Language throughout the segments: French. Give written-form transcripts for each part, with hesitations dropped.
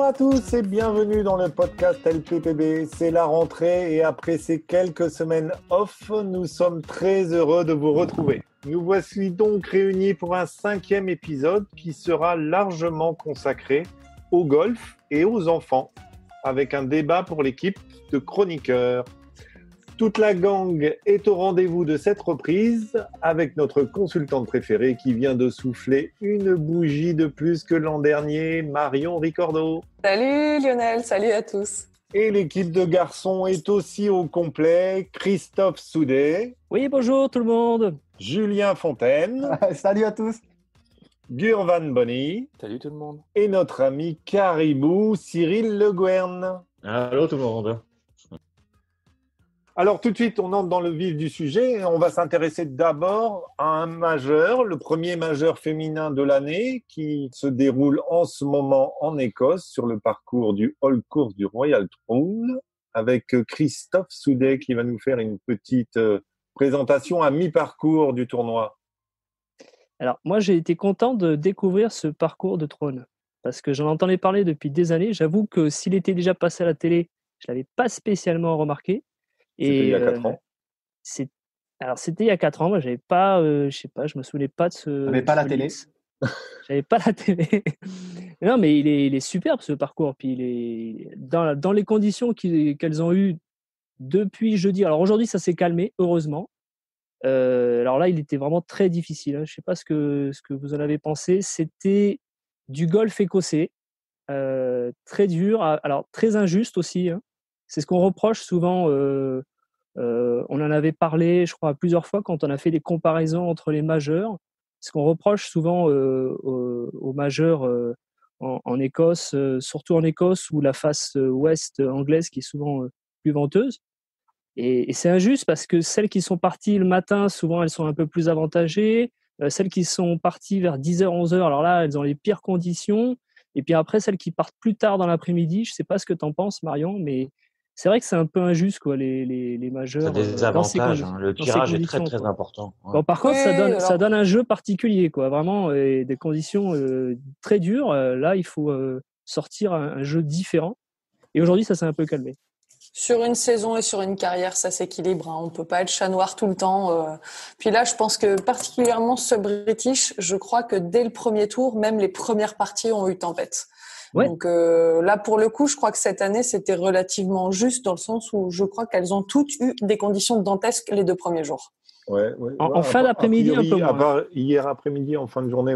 à tous et bienvenue dans le podcast LPPB. C'est la rentrée et après ces quelques semaines off, nous sommes très heureux de vous retrouver. Nous voici donc réunis pour un 5e épisode qui sera largement consacré au golf et aux enfants, avec un débat pour l'équipe de chroniqueurs. Toute la gang est au rendez-vous de cette reprise avec notre consultante préférée qui vient de souffler une bougie de plus que l'an dernier, Marion Ricordo. Salut Lionel, salut à tous. Et l'équipe de garçons est aussi au complet, Christophe Soudet. Oui, bonjour tout le monde. Julien Fontaine. Salut à tous. Gurvan Bonny. Salut tout le monde. Et notre ami Caribou, Cyril Le Gouern. Allô tout le monde. Alors tout de suite, on entre dans le vif du sujet et on va s'intéresser d'abord à un majeur, le premier majeur féminin de l'année qui se déroule en ce moment en Écosse sur le parcours du Hall Course du Royal Troon avec Christophe Soudet qui va nous faire une petite présentation à mi-parcours du tournoi. Alors moi j'ai été content de découvrir ce parcours de Trône parce que j'en entendais parler depuis des années. J'avoue que s'il était déjà passé à la télé, je l'avais pas spécialement remarqué. C'était il y a 4 ans. C'était il y a 4 ans. Moi, j'avais pas, je me souvenais pas de ce. J'avais pas la télé. J'avais pas la télé. Non, mais il est superbe ce parcours. Puis il est dans les conditions qu'elles ont eues depuis jeudi. Alors aujourd'hui, ça s'est calmé, heureusement. Alors là, il était vraiment très difficile. Je sais pas ce que vous en avez pensé. C'était du golf écossais, très dur. Alors très injuste aussi. C'est ce qu'on reproche souvent. On en avait parlé, je crois, plusieurs fois quand on a fait des comparaisons entre les majeurs. Ce qu'on reproche souvent aux majeurs en Écosse, surtout en Écosse où la face ouest anglaise qui est souvent plus venteuse. Et c'est injuste parce que celles qui sont parties le matin, souvent elles sont un peu plus avantagées. Celles qui sont parties vers 10h, 11h, alors là, elles ont les pires conditions. Et puis après, celles qui partent plus tard dans l'après-midi, je ne sais pas ce que tu en penses, Marion, mais c'est vrai que c'est un peu injuste, quoi, les majeurs. Ça a des avantages. Le tirage est très, très important. Ouais. Bon, par contre, ça donne un jeu particulier, quoi, vraiment, et des conditions très dures. Là, il faut sortir un jeu différent. Et aujourd'hui, ça s'est un peu calmé. Sur une saison et sur une carrière, ça s'équilibre. On ne peut pas être chat noir tout le temps. Puis là, je pense que particulièrement ce British, je crois que dès le premier tour, même les premières parties ont eu tempête. Ouais. Donc là, pour le coup, je crois que cette année, c'était relativement juste dans le sens où je crois qu'elles ont toutes eu des conditions dantesques les 2 premiers jours. Ouais, en fin d'après-midi, un peu moins. Hier après-midi, en fin de journée,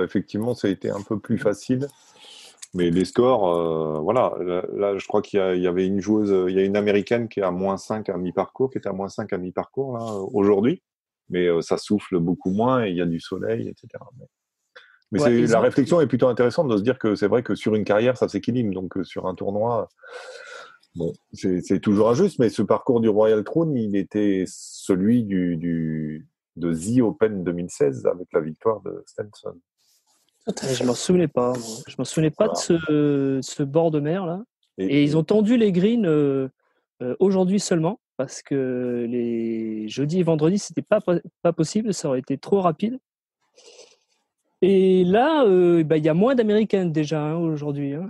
effectivement, ça a été un peu plus facile. Mais les scores, voilà. Là, je crois qu'il y avait une joueuse, il y a une américaine qui est à -5 à mi-parcours, qui est à -5 à mi-parcours là, aujourd'hui. Mais ça souffle beaucoup moins et il y a du soleil, etc. Mais la réflexion est plutôt intéressante de se dire que c'est vrai que sur une carrière, ça s'équilibre. Donc sur un tournoi, bon, c'est toujours injuste. Mais ce parcours du Royal Troon, il était celui de The Open 2016 avec la victoire de Stenson. Je m'en souvenais pas. Je m'en souvenais pas de ce bord de mer là. Et ils ont tendu les greens aujourd'hui seulement parce que les jeudi et vendredi c'était pas possible, ça aurait été trop rapide. Et là, il y a moins d'Américaines déjà aujourd'hui. Alors,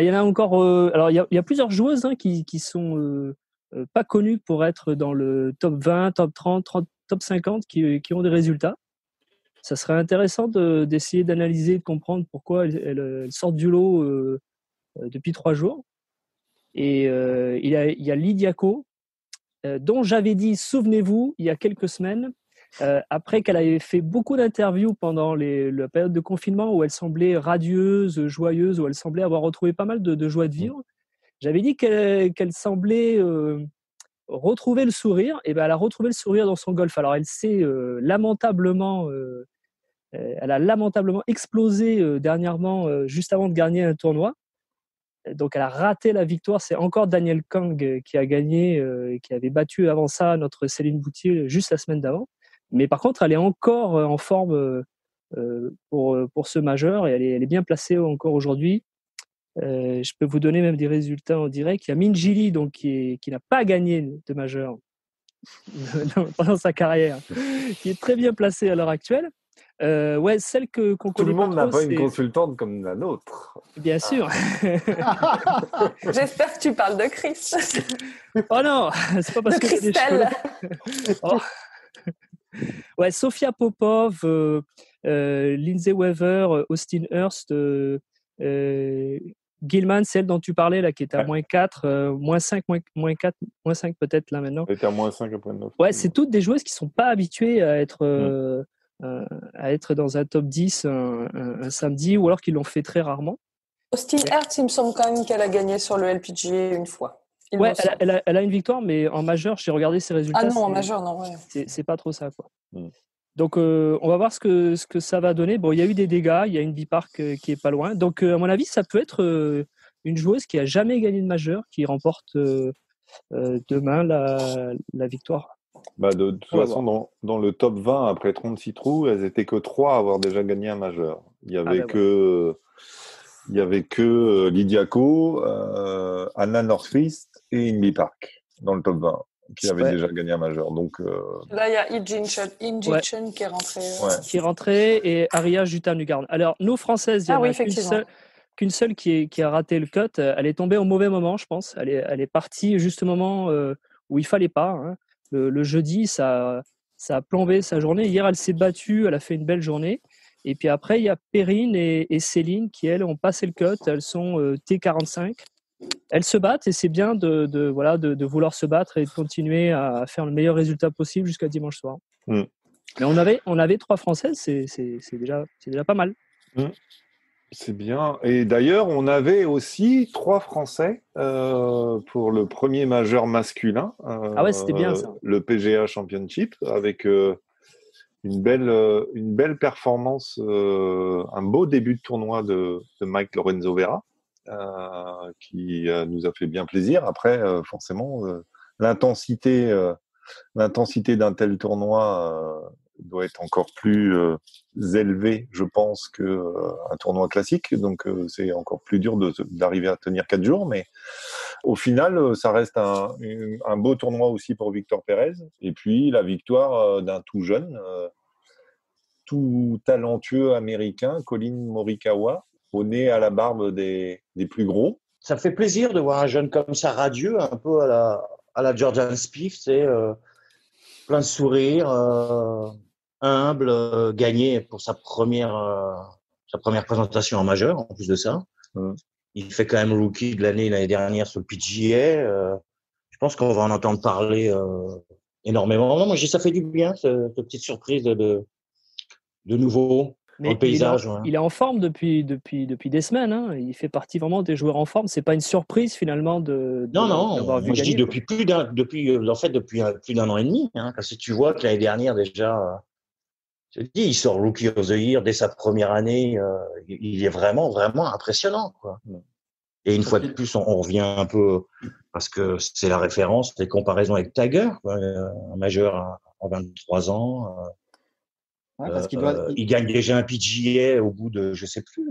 il y en a encore. Alors il y a plusieurs joueuses qui sont pas connues pour être dans le top 20, top 30, top 50 qui ont des résultats. Ça serait intéressant d'essayer d'analyser, de comprendre pourquoi elles sortent du lot depuis 3 jours. Et il y a Lydia Ko, dont j'avais dit, souvenez-vous, il y a quelques semaines, après qu'elle avait fait beaucoup d'interviews pendant la période de confinement où elle semblait radieuse, joyeuse, où elle semblait avoir retrouvé pas mal de joie de vivre. J'avais dit qu'elle semblait retrouver le sourire. Et ben, elle a retrouvé le sourire dans son golf. Alors, elle s'est lamentablement... elle a lamentablement explosé dernièrement, juste avant de gagner un tournoi. Donc, elle a raté la victoire. C'est encore Danielle Kang qui a gagné, qui avait battu avant ça notre Céline Boutier juste la semaine d'avant. Mais par contre, elle est encore en forme pour ce majeur et elle est bien placée encore aujourd'hui. Je peux vous donner même des résultats en direct. Il y a Minjili donc, qui n'a pas gagné de majeur pendant sa carrière, qui est très bien placée à l'heure actuelle. Ouais, celle qu'on Tout connaît le monde n'a trop, pas une consultante comme la nôtre. Bien sûr. J'espère que tu parles de Chris. Oh non, c'est pas parce De que j'ai des Christelle. cheveux. Oh. Ouais, Sofia Popov, Lindsay Weaver, Austin Hurst, Gilman, celle dont tu parlais là, qui est à Ouais. -4, -5, -4, -5 peut-être là maintenant. Elle était à -5 à .9. Ouais, c'est toutes des joueuses qui sont pas habituées à être dans un top 10 un samedi, ou alors qui l'ont fait très rarement. Austin Hertz, il me semble quand même qu'elle a gagné sur le LPGA une fois. Ouais, elle a une victoire, mais en majeur, j'ai regardé ses résultats. Ah non, en majeur, non. Ouais. C'est pas trop ça, quoi. Donc, on va voir ce que ça va donner. Bon, il y a eu des dégâts, il y a une Bipark qui est pas loin. Donc, à mon avis, ça peut être une joueuse qui a jamais gagné de majeur, qui remporte demain la victoire. De toute façon, dans le top 20, après 36 trous, elles étaient que 3 à avoir déjà gagné un majeur. Il y avait que Lydia Ko, Anna Northwest et Inbee Park dans le top 20 qui avaient déjà gagné un majeur. Donc, là, il y a Injection qui est rentrée. Qui est rentrée, et Aria Jutan-Nugard. Alors, nous, Françaises, il y en a qu'une seule qui a raté le cut. Elle est tombée au mauvais moment, je pense. Elle est partie juste au moment où il fallait pas. Hein. Le jeudi, ça a plombé sa journée. Hier, elle s'est battue, elle a fait une belle journée. Et puis après, il y a Perrine et Céline qui, elles, ont passé le cut. Elles sont T45. Elles se battent, et c'est bien de vouloir se battre et de continuer à faire le meilleur résultat possible jusqu'à dimanche soir. Mais on avait 3 Françaises, c'est déjà pas mal. C'est bien. Et d'ailleurs, on avait aussi 3 Français pour le premier majeur masculin. C'était bien ça. Le PGA Championship, avec une belle performance, un beau début de tournoi de Mike Lorenzo Vera, qui nous a fait bien plaisir. Après, forcément, l'intensité d'un tel tournoi doit être encore plus élevée, je pense, qu'un tournoi classique. Donc, c'est encore plus dur d'arriver à tenir 4 jours. Mais au final, ça reste un beau tournoi aussi pour Victor Pérez. Et puis, la victoire d'un tout jeune, tout talentueux américain, Colin Morikawa, au nez à la barbe des plus gros. Ça me fait plaisir de voir un jeune comme ça, radieux, un peu à la Jordan Spieth, c'est plein de sourires, humble, gagné pour sa première présentation en majeur, en plus de ça. Il fait quand même rookie de l'année dernière sur le PGA. Je pense qu'on va en entendre parler énormément. Non, moi, ça fait du bien, cette petite surprise de nouveau. Mais dans le paysage, il est en forme depuis des semaines. Hein. Il fait partie vraiment des joueurs en forme. C'est pas une surprise finalement d'avoir vu moi, gagner. Je dis depuis plus d'un an et demi. Hein, parce que tu vois que l'année dernière déjà, je te dis, il sort Rookie of the Year dès sa première année. Il est vraiment, vraiment impressionnant, quoi. Et une fois de plus, on revient un peu parce que c'est la référence, les comparaisons avec Tiger, un majeur à 23 ans. Parce il gagne déjà un PGA au bout de, je sais plus.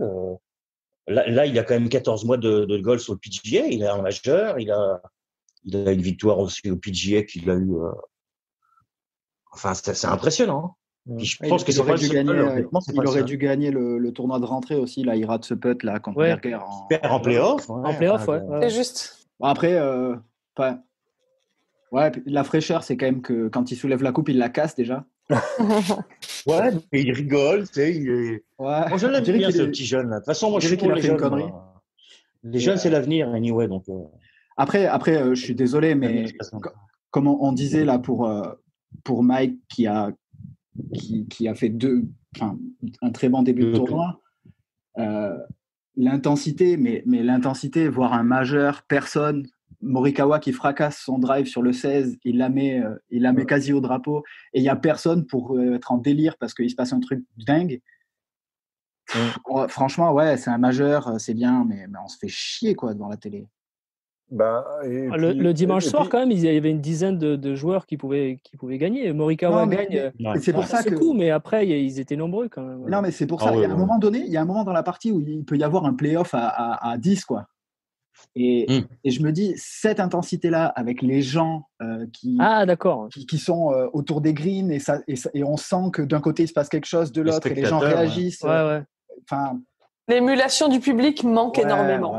Là, il a quand même 14 mois de golf sur le PGA. Il est un majeur. Il a une victoire aussi au PGA qu'il a eu. Enfin, c'est impressionnant. Puis je pense que c'est pas il aurait dû gagner le tournoi de rentrée aussi. Là, il rate ce putt là contre Berger en playoff. En playoff, ouais. C'est juste. Bon, après, la fraîcheur, c'est quand même que quand il soulève la coupe, il la casse déjà. Ouais, mais il rigole, tu sais. Moi, je l'aime bien, ce petit jeune. De toute façon, moi, je suis pour les jeunes. Les jeunes, c'est l'avenir, anyway. Donc, Après, je suis désolé, mais comme on disait là pour Mike qui a fait un très bon début de tournoi, l'intensité, mais l'intensité, voir un majeur, personne. Morikawa qui fracasse son drive sur le 16, il la met quasi au drapeau, et il n'y a personne pour être en délire parce qu'il se passe un truc dingue. Franchement, ouais, c'est un majeur, c'est bien, mais on se fait chier quoi devant la télé. Le dimanche soir, quand même, il y avait une dizaine de joueurs qui pouvaient gagner. Morikawa gagne. C'est pour ça que coup, mais après, ils étaient nombreux quand même. Non, mais c'est pour ça. Il y a un moment donné, il y a un moment dans la partie où il peut y avoir un play-off à 10, quoi. Et je me dis, cette intensité-là, avec les gens d'accord. qui sont autour des greens, et on sent que d'un côté, il se passe quelque chose, de l'autre, et les gens réagissent. Ouais. L'émulation du public manque énormément.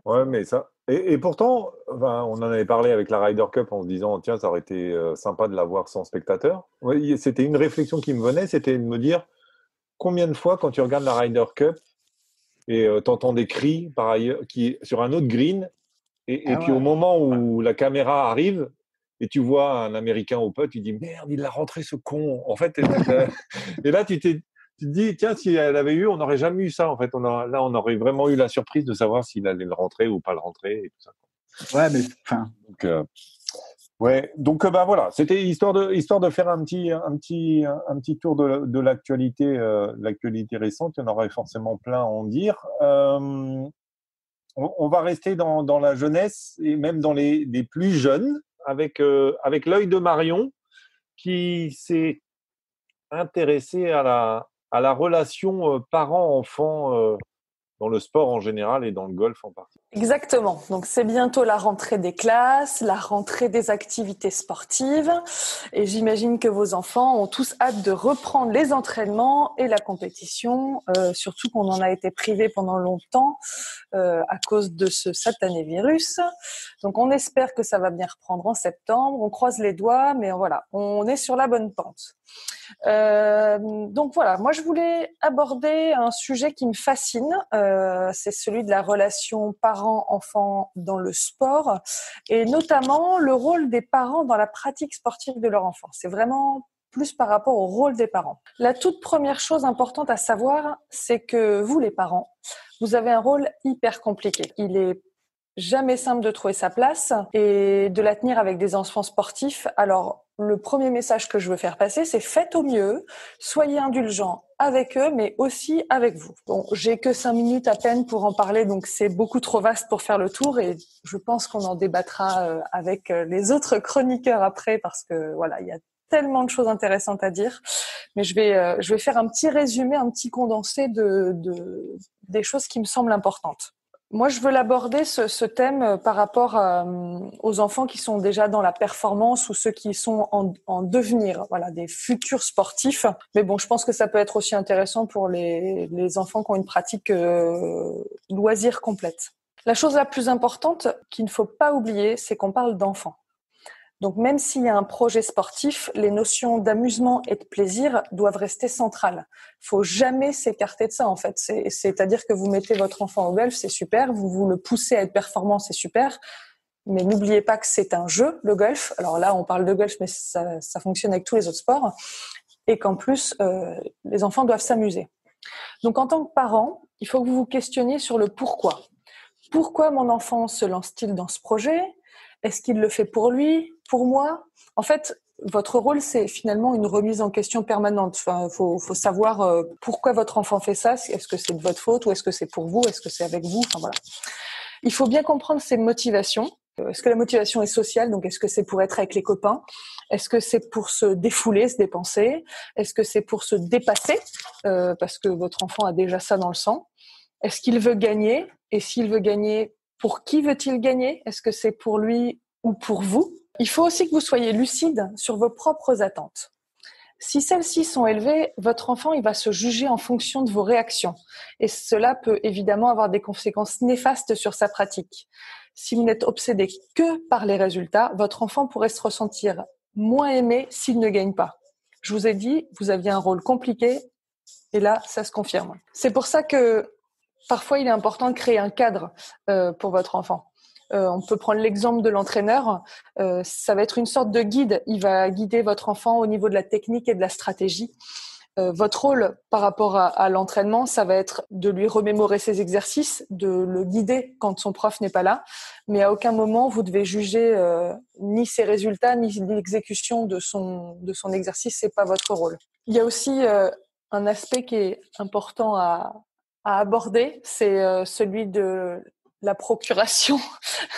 Ouais, mais ça. Et pourtant, enfin, on en avait parlé avec la Ryder Cup en se disant, tiens, ça aurait été sympa de l'avoir sans spectateurs. Ouais, c'était une réflexion qui me venait, c'était de me dire, combien de fois, quand tu regardes la Ryder Cup et t'entends des cris par ailleurs, sur un autre green, et puis au moment où la caméra arrive, et tu vois un Américain au putt, tu dis, merde, il l'a rentré ce con. En fait, et là, tu te dis, tiens, si elle avait eu, on n'aurait jamais eu ça. En fait, là, on aurait vraiment eu la surprise de savoir s'il allait le rentrer ou pas le rentrer et tout ça. Ouais, mais enfin. Donc, bah voilà, c'était histoire de faire un petit tour de l'actualité, l'actualité récente. Il y en aurait forcément plein à en dire. On va rester dans la jeunesse et même dans les plus jeunes avec l'œil de Marion qui s'est intéressé à la relation parent-enfant dans le sport en général et dans le golf en particulier. Exactement. Donc, c'est bientôt la rentrée des classes, la rentrée des activités sportives. Et j'imagine que vos enfants ont tous hâte de reprendre les entraînements et la compétition, surtout qu'on en a été privés pendant longtemps à cause de ce satané virus. Donc, on espère que ça va bien reprendre en septembre. On croise les doigts, mais voilà, on est sur la bonne pente. Donc voilà, moi je voulais aborder un sujet qui me fascine, c'est celui de la relation parents-enfants dans le sport et notamment le rôle des parents dans la pratique sportive de leur enfant. C'est vraiment plus par rapport au rôle des parents. La toute première chose importante à savoir, c'est que vous les parents, vous avez un rôle hyper compliqué. Il est jamais simple de trouver sa place et de la tenir avec des enfants sportifs. Alors, le premier message que je veux faire passer, c'est faites au mieux, soyez indulgents avec eux, mais aussi avec vous. Bon, j'ai que 5 minutes à peine pour en parler, donc c'est beaucoup trop vaste pour faire le tour et je pense qu'on en débattra avec les autres chroniqueurs après parce que voilà, il y a tellement de choses intéressantes à dire. Mais je vais faire un petit résumé, un petit condensé des choses qui me semblent importantes. Moi, je veux l'aborder, ce thème, par rapport aux enfants qui sont déjà dans la performance ou ceux qui sont en devenir, voilà, des futurs sportifs. Mais bon, je pense que ça peut être aussi intéressant pour les enfants qui ont une pratique loisir complète. La chose la plus importante qu'il ne faut pas oublier, c'est qu'on parle d'enfants. Donc, même s'il y a un projet sportif, les notions d'amusement et de plaisir doivent rester centrales. Faut jamais s'écarter de ça, en fait. C'est-à-dire que vous mettez votre enfant au golf, c'est super. Vous le poussez à être performant, c'est super. Mais n'oubliez pas que c'est un jeu, le golf. Alors là, on parle de golf, mais ça fonctionne avec tous les autres sports. Et qu'en plus, les enfants doivent s'amuser. Donc, en tant que parent, il faut que vous vous questionniez sur le pourquoi. Pourquoi mon enfant se lance-t-il dans ce projet ? Est-ce qu'il le fait pour lui, pour moi ? En fait, votre rôle, c'est finalement une remise en question permanente. Enfin, faut savoir pourquoi votre enfant fait ça. Est-ce que c'est de votre faute ou est-ce que c'est pour vous ? Est-ce que c'est avec vous ? Enfin, voilà. Il faut bien comprendre ses motivations. Est-ce que la motivation est sociale ? Donc, est-ce que c'est pour être avec les copains ? Est-ce que c'est pour se défouler, se dépenser ? Est-ce que c'est pour se dépasser ? Parce que votre enfant a déjà ça dans le sang. Est-ce qu'il veut gagner ? Et s'il veut gagner, pour qui veut-il gagner ? Est-ce que c'est pour lui ou pour vous ? Il faut aussi que vous soyez lucide sur vos propres attentes. Si celles-ci sont élevées, votre enfant il va se juger en fonction de vos réactions. Et cela peut évidemment avoir des conséquences néfastes sur sa pratique. Si vous n'êtes obsédé que par les résultats, votre enfant pourrait se ressentir moins aimé s'il ne gagne pas. Je vous ai dit, vous aviez un rôle compliqué et là, ça se confirme. C'est pour ça que parfois, il est important de créer un cadre pour votre enfant. On peut prendre l'exemple de l'entraîneur. Ça va être une sorte de guide. Il va guider votre enfant au niveau de la technique et de la stratégie. Votre rôle par rapport à l'entraînement, ça va être de lui remémorer ses exercices, de le guider quand son prof n'est pas là. Mais à aucun moment, vous devez juger ni ses résultats, ni l'exécution de son exercice. C'est pas votre rôle. Il y a aussi un aspect qui est important à aborder, c'est celui de la procuration,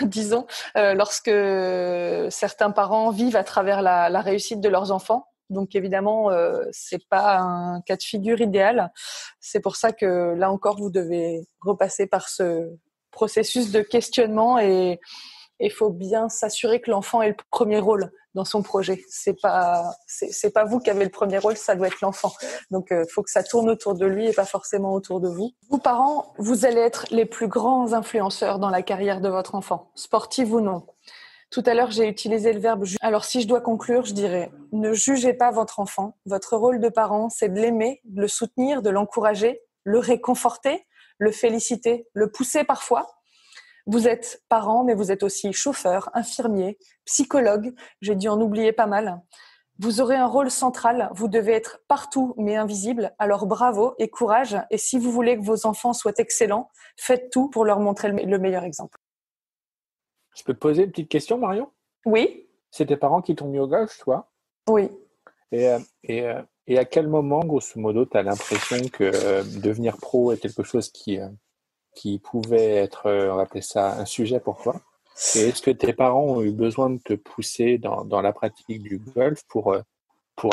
disons, lorsque certains parents vivent à travers la réussite de leurs enfants. Donc évidemment, c'est pas un cas de figure idéal. C'est pour ça que là encore, vous devez repasser par ce processus de questionnement et il faut bien s'assurer que l'enfant ait le premier rôle dans son projet. C'est pas vous qui avez le premier rôle, ça doit être l'enfant. Donc, faut que ça tourne autour de lui et pas forcément autour de vous. Vous, parents, vous allez être les plus grands influenceurs dans la carrière de votre enfant, sportif ou non. Tout à l'heure, j'ai utilisé le verbe « Alors, si je dois conclure, je dirais « Ne jugez pas votre enfant. Votre rôle de parent, c'est de l'aimer, de le soutenir, de l'encourager, le réconforter, le féliciter, le pousser parfois. Vous êtes parent, mais vous êtes aussi chauffeur, infirmier, psychologue. J'ai dû en oublier pas mal. Vous aurez un rôle central. Vous devez être partout, mais invisible. Alors, bravo et courage. Et si vous voulez que vos enfants soient excellents, faites tout pour leur montrer le meilleur exemple. » Je peux te poser une petite question, Marion? Oui. C'est tes parents qui t'ont mis au golf, toi? Oui. Et à quel moment, grosso modo, tu as l'impression que devenir pro est quelque chose qui pouvait être, on va appeler ça, un sujet pour toi? Et est-ce que tes parents ont eu besoin de te pousser dans la pratique du golf pour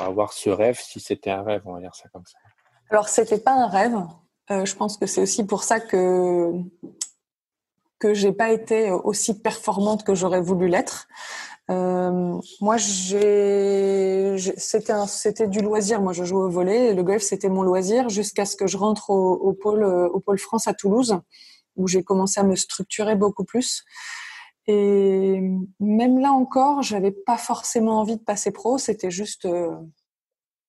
avoir ce rêve, si c'était un rêve, on va dire ça comme ça? Alors, c'était pas un rêve. Je pense que c'est aussi pour ça que j'ai pas été aussi performante que j'aurais voulu l'être. Moi, c'était du loisir. Moi, je jouais au volley. Le golf, c'était mon loisir jusqu'à ce que je rentre au pôle France à Toulouse, où j'ai commencé à me structurer beaucoup plus. Et même là encore, j'avais pas forcément envie de passer pro. C'était juste,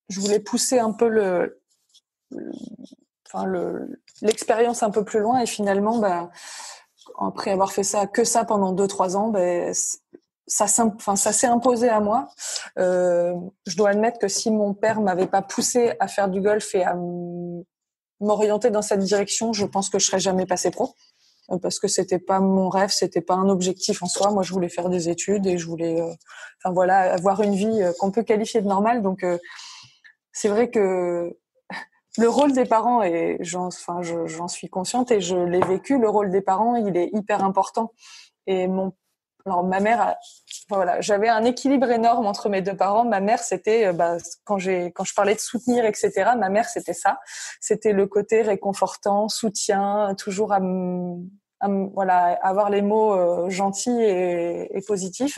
je voulais pousser un peu l'expérience un peu plus loin. Et finalement, après avoir fait que ça pendant 2-3 ans, ça s'est imposé à moi. Je dois admettre que si mon père m'avait pas poussé à faire du golf et à m'orienter dans cette direction, je pense que je serais jamais passé pro. Parce que c'était pas mon rêve, c'était pas un objectif en soi. Moi, je voulais faire des études et je voulais, avoir une vie qu'on peut qualifier de normale. Donc, c'est vrai que le rôle des parents, et j'en suis consciente et je l'ai vécu, le rôle des parents, il est hyper important. Et alors ma mère, j'avais un équilibre énorme entre mes deux parents. Ma mère, c'était, quand je parlais de soutenir, etc., ma mère, c'était ça. C'était le côté réconfortant, soutien, toujours avoir les mots gentils et positifs.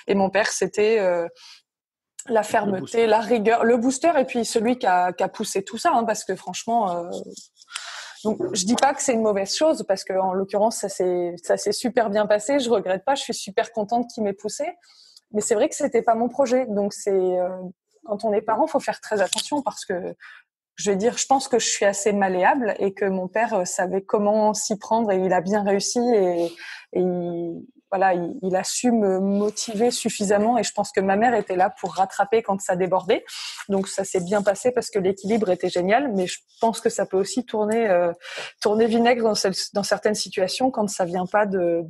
Et mon père, c'était la fermeté, la rigueur, le booster, et puis celui qui a poussé tout ça, parce que franchement, donc je dis pas que c'est une mauvaise chose, parce que en l'occurrence ça s'est super bien passé, je regrette pas, je suis super contente qu'il m'ait poussé, mais c'est vrai que c'était pas mon projet. Donc quand on est parent, faut faire très attention, parce que je pense que je suis assez malléable et que mon père savait comment s'y prendre et il a bien réussi et il a su me motiver suffisamment, et je pense que ma mère était là pour rattraper quand ça débordait. Donc ça s'est bien passé parce que l'équilibre était génial, mais je pense que ça peut aussi tourner vinaigre dans certaines situations quand ça vient pas de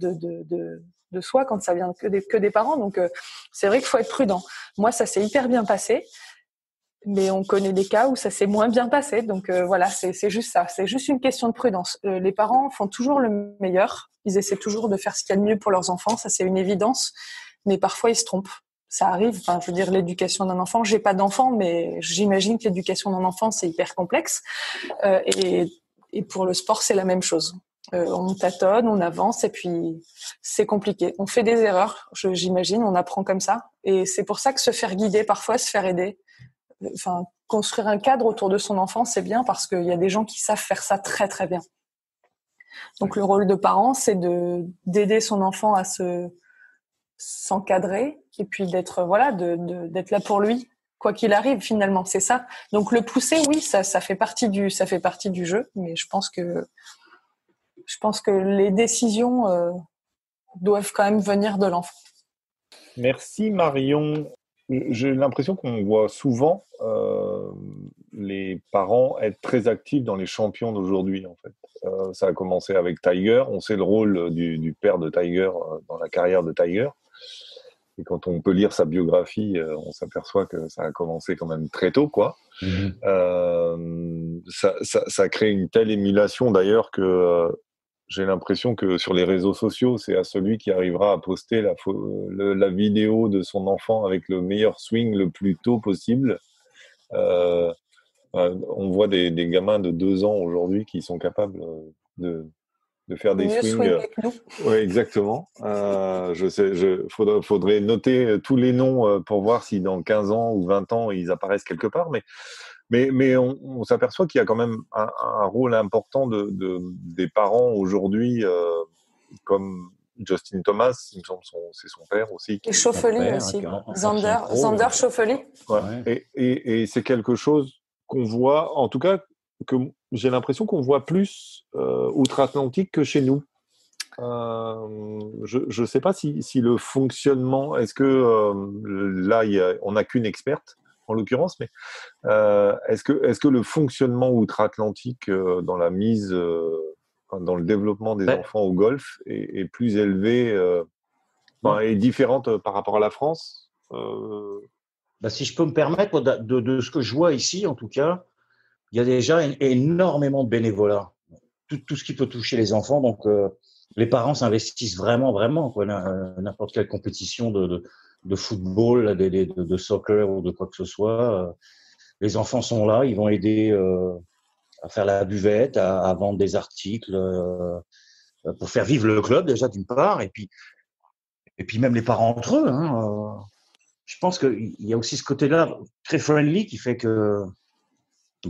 soi, quand ça vient que des parents. Donc c'est vrai qu'il faut être prudent. Moi, ça s'est hyper bien passé. Mais on connaît des cas où ça s'est moins bien passé. Donc c'est juste ça. C'est juste une question de prudence. Les parents font toujours le meilleur. Ils essaient toujours de faire ce qu'il y a de mieux pour leurs enfants. Ça, c'est une évidence. Mais parfois, ils se trompent. Ça arrive. Enfin, je veux dire, l'éducation d'un enfant. J'ai pas d'enfant, mais j'imagine que l'éducation d'un enfant, c'est hyper complexe. Et pour le sport, c'est la même chose. On tâtonne, on avance, et puis c'est compliqué. On fait des erreurs, j'imagine. On apprend comme ça. Et c'est pour ça que se faire guider, parfois, se faire aider, construire un cadre autour de son enfant, c'est bien, parce qu'il y a des gens qui savent faire ça très très bien. Donc le rôle de parent, c'est d'aider son enfant à s'encadrer, et puis d'être d'être là pour lui quoi qu'il arrive, finalement, c'est ça. Donc le pousser, oui, ça fait partie du jeu, mais je pense que les décisions doivent quand même venir de l'enfant. Merci Marion. J'ai l'impression qu'on voit souvent les parents être très actifs dans les champions d'aujourd'hui, en fait. Ça a commencé avec Tiger. On sait le rôle du père de Tiger dans la carrière de Tiger. Et quand on peut lire sa biographie, on s'aperçoit que ça a commencé quand même très tôt, quoi. Ça crée une telle émulation, d'ailleurs, que j'ai l'impression que sur les réseaux sociaux, c'est à celui qui arrivera à poster la vidéo de son enfant avec le meilleur swing le plus tôt possible. On voit des gamins de 2 ans aujourd'hui qui sont capables de faire des Mieux swings. swinguer que nous. Oui, exactement. Faudrait noter tous les noms pour voir si dans 15 ans ou 20 ans ils apparaissent quelque part. Mais on s'aperçoit qu'il y a quand même un rôle important des parents aujourd'hui, comme Justin Thomas, il me semble, c'est son père aussi. Et Schauffele aussi. Xander Schauffele. Ouais. Et c'est quelque chose qu'on voit, en tout cas, que j'ai l'impression qu'on voit plus outre-Atlantique que chez nous. Je ne sais pas si le fonctionnement, est-ce que là, on n'a qu'une experte en l'occurrence, mais est-ce que le fonctionnement outre-Atlantique dans la mise, dans le développement des enfants au golf est plus élevé, est différente par rapport à la France Si je peux me permettre, de ce que je vois ici, en tout cas, il y a déjà énormément de bénévolat. Tout ce qui peut toucher les enfants, donc les parents s'investissent vraiment, vraiment, quoi. N'importe quelle compétition de football, de soccer ou de quoi que ce soit, les enfants sont là, ils vont aider à faire la buvette, à vendre des articles, pour faire vivre le club déjà d'une part, et puis même les parents entre eux. Je pense qu'il y a aussi ce côté-là très friendly qui fait que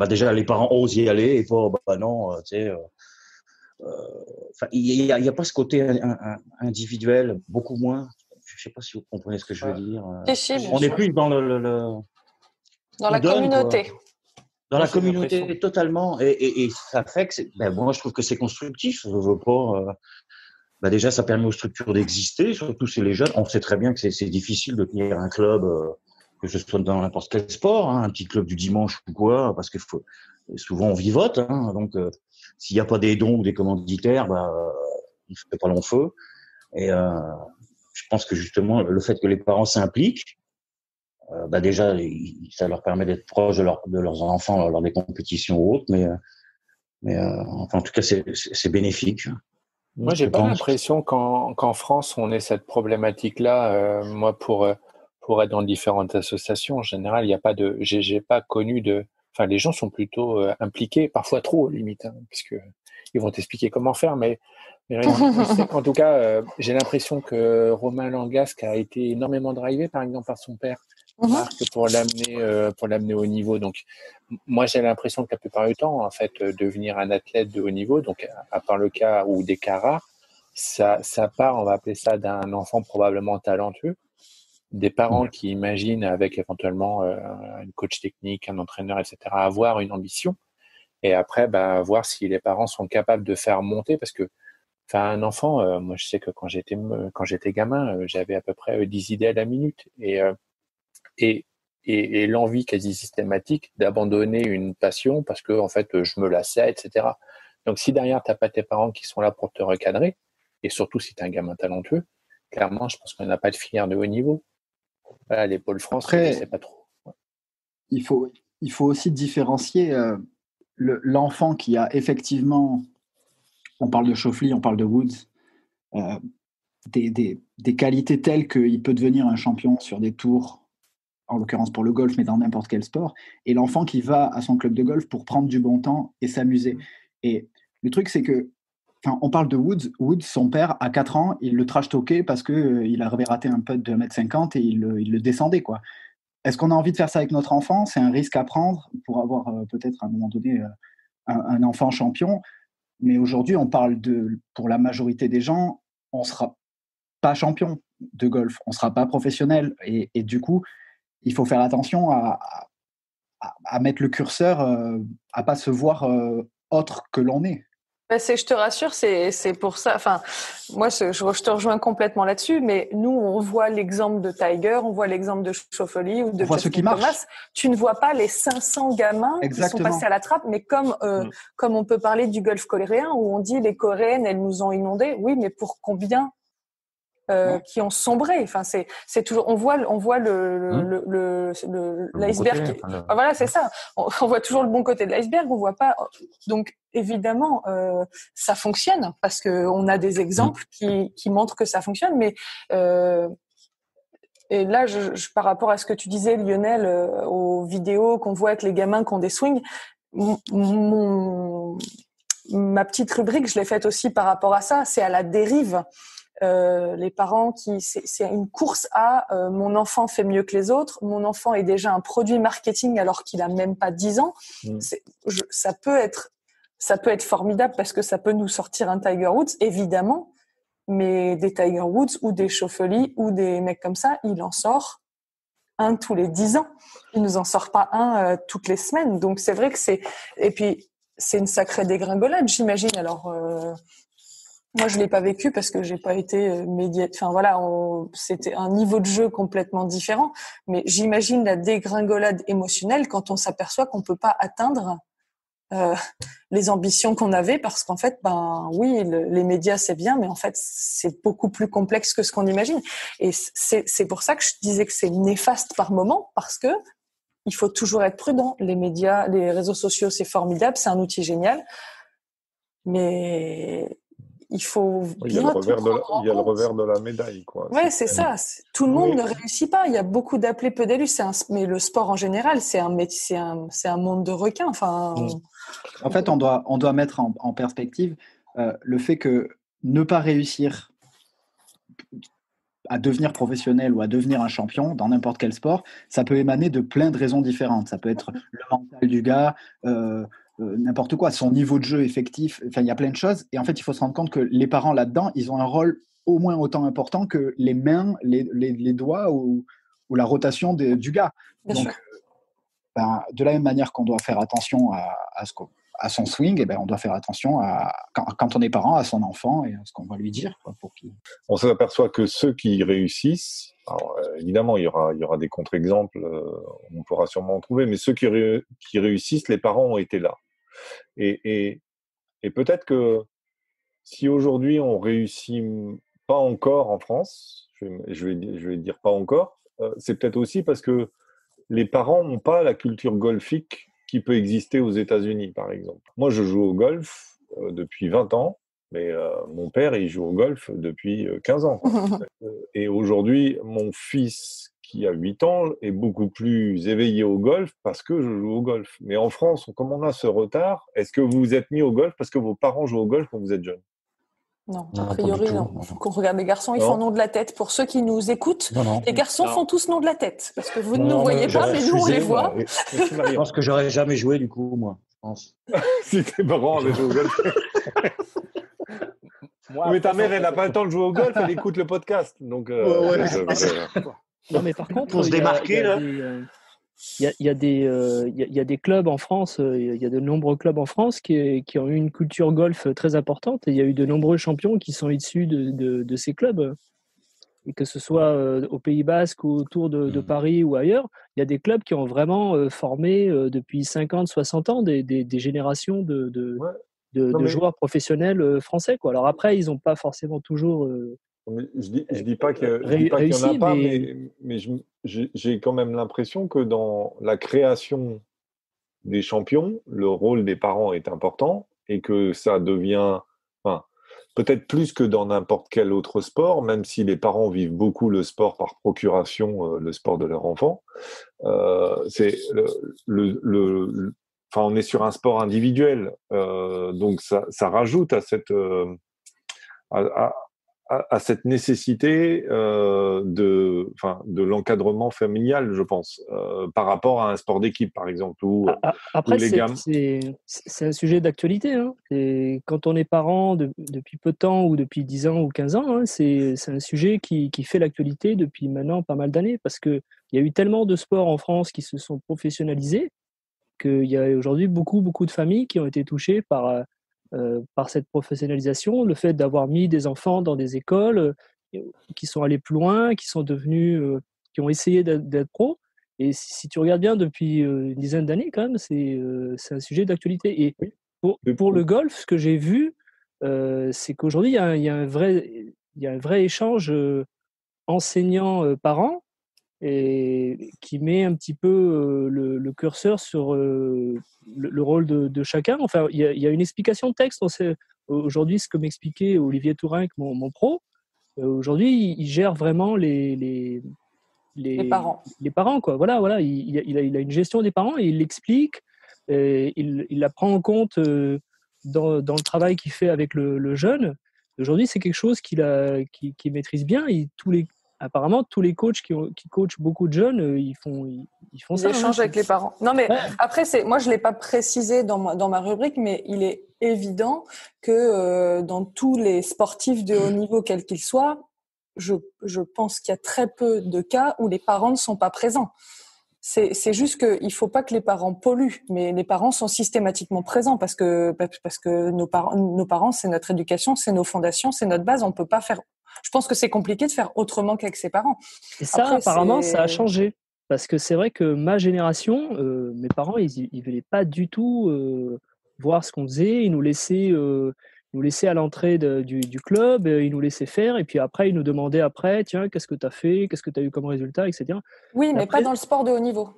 déjà les parents osent y aller et pas non, tu sais. Il y a pas ce côté individuel, beaucoup moins. Je sais pas si vous comprenez ce que je veux dire. On est plus dans dans la communauté. Dans la communauté totalement, et ça fait que moi je trouve que c'est constructif. Je veux pas. Déjà, ça permet aux structures d'exister, surtout si les jeunes. On sait très bien que c'est difficile de tenir un club, que ce soit dans n'importe quel sport, un petit club du dimanche ou quoi, parce que souvent on vivote. Donc, s'il n'y a pas des dons ou des commanditaires, il ne fait pas long feu. Et je pense que justement, le fait que les parents s'impliquent, déjà, ça leur permet d'être proches de leurs enfants lors des compétitions ou autres. Mais en tout cas, c'est bénéfique. Moi, j'ai pas l'impression qu'en France, on ait cette problématique-là. Moi, pour être dans différentes associations, en général, il n'y a pas j'ai pas connu enfin, les gens sont plutôt impliqués, parfois trop, limite, puisque ils vont t'expliquer comment faire, mais en tout cas, j'ai l'impression que Romain Langasque a été énormément drivé, par exemple, par son père, Marc, pour l'amener au niveau. Donc, moi, j'ai l'impression que la plupart du temps, en fait, devenir un athlète de haut niveau, donc à part le cas ou des cas rares, ça part, on va appeler ça, d'un enfant probablement talentueux, des parents qui imaginent avec éventuellement un coach technique, un entraîneur, etc., avoir une ambition, et après, voir si les parents sont capables de faire monter, parce que, enfin, un enfant, moi, je sais que quand j'étais gamin, j'avais à peu près 10 idées à la minute, et l'envie quasi systématique d'abandonner une passion parce que en fait je me lassais, etc. Donc si derrière t'as pas tes parents qui sont là pour te recadrer, et surtout si t'es un gamin talentueux, clairement je pense qu'on n'a pas de filière de haut niveau. Voilà, les pôles France, je sais pas trop. Ouais. Il faut aussi différencier l'enfant qui a effectivement, on parle de Schauffele, on parle de Woods, des qualités telles qu'il peut devenir un champion sur des tours, en l'occurrence pour le golf, mais dans n'importe quel sport, et l'enfant qui va à son club de golf pour prendre du bon temps et s'amuser. Et le truc, c'est que, on parle de Woods. Woods, son père, à 4 ans, il le trash-talkait parce qu'il avait raté un putt de 1,50 m et il le descendait, quoi. Est-ce qu'on a envie de faire ça avec notre enfant ? C'est un risque à prendre pour avoir peut-être à un moment donné un enfant champion. Mais aujourd'hui, on parle pour la majorité des gens, on ne sera pas champion de golf, on ne sera pas professionnel. Et du coup, il faut faire attention à mettre le curseur, à ne pas se voir autre que l'on est. Je te rassure, c'est pour ça. Enfin, moi, je te rejoins complètement là-dessus. Mais nous, on voit l'exemple de Tiger, on voit l'exemple de Schauffele ou de Justin Thomas. Tu ne vois pas les 500 gamins qui sont passés à la trappe. Mais comme on peut parler du golf coréen, où on dit les Coréennes, elles nous ont inondés. Oui, mais pour combien qui ont sombré. Enfin, c'est toujours. On voit l'iceberg. Voilà, c'est ça. On voit toujours le bon côté de l'iceberg. On voit pas. Donc évidemment, ça fonctionne parce que on a des exemples qui montrent que ça fonctionne. Mais et là, par rapport à ce que tu disais, Lionel, aux vidéos qu'on voit avec les gamins qui ont des swings, ma petite rubrique, je l'ai faite aussi par rapport à ça. C'est à la dérive. Les parents c'est une course à mon enfant fait mieux que les autres. Mon enfant est déjà un produit marketing alors qu'il a même pas 10 ans. Ça peut être formidable parce que ça peut nous sortir un Tiger Woods, évidemment. Mais des Tiger Woods ou des Schauffele ou des mecs comme ça, il en sort un tous les 10 ans. Il nous en sort pas un toutes les semaines. Donc c'est vrai que et puis c'est une sacrée dégringolade, j'imagine. Alors moi je l'ai pas vécu parce que j'ai pas été enfin voilà, c'était un niveau de jeu complètement différent. Mais j'imagine la dégringolade émotionnelle quand on s'aperçoit qu'on peut pas atteindre les ambitions qu'on avait, parce qu'en fait, oui, les médias c'est bien, mais en fait c'est beaucoup plus complexe que ce qu'on imagine. Et c'est pour ça que je disais que c'est néfaste par moment, parce que il faut toujours être prudent. Les médias, les réseaux sociaux, c'est formidable, c'est un outil génial, mais il faut il y a le revers de la médaille, quoi. Ouais, c'est ça. Tout le monde ne réussit pas. Il y a beaucoup d'appelés, peu d'élus. Mais le sport en général, c'est un monde de requins. Enfin. En fait, on doit mettre en perspective le fait que ne pas réussir à devenir professionnel ou à devenir un champion dans n'importe quel sport, ça peut émaner de plein de raisons différentes. Ça peut être le mental du gars, n'importe quoi, son niveau de jeu effectif. Enfin, il y a plein de choses. Et en fait, il faut se rendre compte que les parents là-dedans, ils ont un rôle au moins autant important que les mains, les doigts ou la rotation du gars. Bien Donc, sûr. De la même manière qu'on doit faire attention à son swing, et on doit faire attention quand on est parent, à son enfant et à ce qu'on va lui dire, quoi, pour qu'il... On s'aperçoit que ceux qui réussissent, alors, évidemment, il y aura des contre-exemples, on pourra sûrement en trouver, mais ceux qui réussissent, les parents ont été là. Et peut-être que si aujourd'hui on réussit pas encore en France, je vais dire pas encore, c'est peut-être aussi parce que les parents n'ont pas la culture golfique qui peut exister aux États-Unis, par exemple. Moi, je joue au golf depuis 20 ans, mais mon père, il joue au golf depuis 15 ans. Et aujourd'hui, mon fils, qui a 8 ans, est beaucoup plus éveillé au golf parce que je joue au golf. Mais en France, comme on a ce retard, est-ce que vous vous êtes mis au golf parce que vos parents jouent au golf quand vous êtes jeune? Non, Non, a pas priori, du tout. non. Quand on regarde les garçons, ils Non. font nom de la tête. Pour ceux qui nous écoutent, Non. les garçons Non. font tous nom de la tête. Parce que vous ne Non, nous voyez j'aurais pas, mais nous, on les refusé, voit. moi. Je pense que j'aurais jamais joué du coup, moi. Je pense. Si tes parents avaient joué au golf. Moi, Mais ta après, mère, elle n'a pas le temps de jouer au golf, elle écoute le podcast. Donc, Non, mais par contre, Pour se démarquer, là. il y a des clubs en France, il y a de nombreux clubs en France qui ont eu une culture golf très importante, et il y a eu de nombreux champions qui sont issus de ces clubs. Et que ce soit au Pays Basque ou autour de Paris ou ailleurs, il y a des clubs qui ont vraiment formé depuis 50, 60 ans des générations de joueurs professionnels français, quoi. Alors après, ils n'ont pas forcément toujours je dis pas qu'il n'y en réussi, a pas, mais mais j'ai quand même l'impression que dans la création des champions, le rôle des parents est important et que ça devient, enfin, peut-être plus que dans n'importe quel autre sport, même si les parents vivent beaucoup le sport par procuration, le sport de leur enfant. C'est enfin, on est sur un sport individuel, donc ça rajoute à cette à cette nécessité de l'encadrement familial, je pense, par rapport à un sport d'équipe, par exemple, où après, les gamins... c'est un sujet d'actualité, hein. Et quand on est parent depuis peu de temps, ou depuis 10 ans ou 15 ans, hein, c'est un sujet qui fait l'actualité depuis maintenant pas mal d'années, parce qu'il y a eu tellement de sports en France qui se sont professionnalisés qu'il y a aujourd'hui beaucoup de familles qui ont été touchées par cette professionnalisation, le fait d'avoir mis des enfants dans des écoles qui sont allés plus loin, qui sont devenus, qui ont essayé d'être pros. Et si tu regardes bien depuis une dizaine d'années, quand même, c'est un sujet d'actualité. Et pour le golf, ce que j'ai vu, c'est qu'aujourd'hui, il y a un vrai échange enseignant-parent, et qui met un petit peu le curseur sur le rôle de chacun. Enfin, il y a une explication de texte. Aujourd'hui, ce que m'expliquait Olivier Tourin, mon pro, aujourd'hui, il gère vraiment les parents. Les parents, quoi. Voilà. Il a une gestion des parents et il l'explique. Il la prend en compte dans le travail qu'il fait avec le jeune, aujourd'hui, c'est quelque chose qu'il maîtrise bien. Apparemment, tous les coachs qui coachent beaucoup de jeunes, ils font Ils ça. échangent avec les parents. Non, mais Ouais. après, moi, je l'ai pas précisé dans ma rubrique, mais il est évident que dans tous les sportifs de haut niveau, quels qu'ils soient, je pense qu'il y a très peu de cas où les parents ne sont pas présents. C'est juste qu'il faut pas que les parents polluent, mais les parents sont systématiquement présents parce que nos parents, c'est notre éducation, c'est nos fondations, c'est notre base. On peut pas faire. Je pense que c'est compliqué de faire autrement qu'avec ses parents. Et ça, Après, apparemment, ça a changé. Parce que c'est vrai que ma génération, mes parents, ils venaient pas du tout voir ce qu'on faisait. Ils nous laissaient à l'entrée du club, ils nous laissaient faire. Et puis après, ils nous demandaient tiens, qu'est-ce que tu as fait? Qu'est-ce que tu as eu comme résultat, etc. Oui, mais Après, pas dans le sport de haut niveau.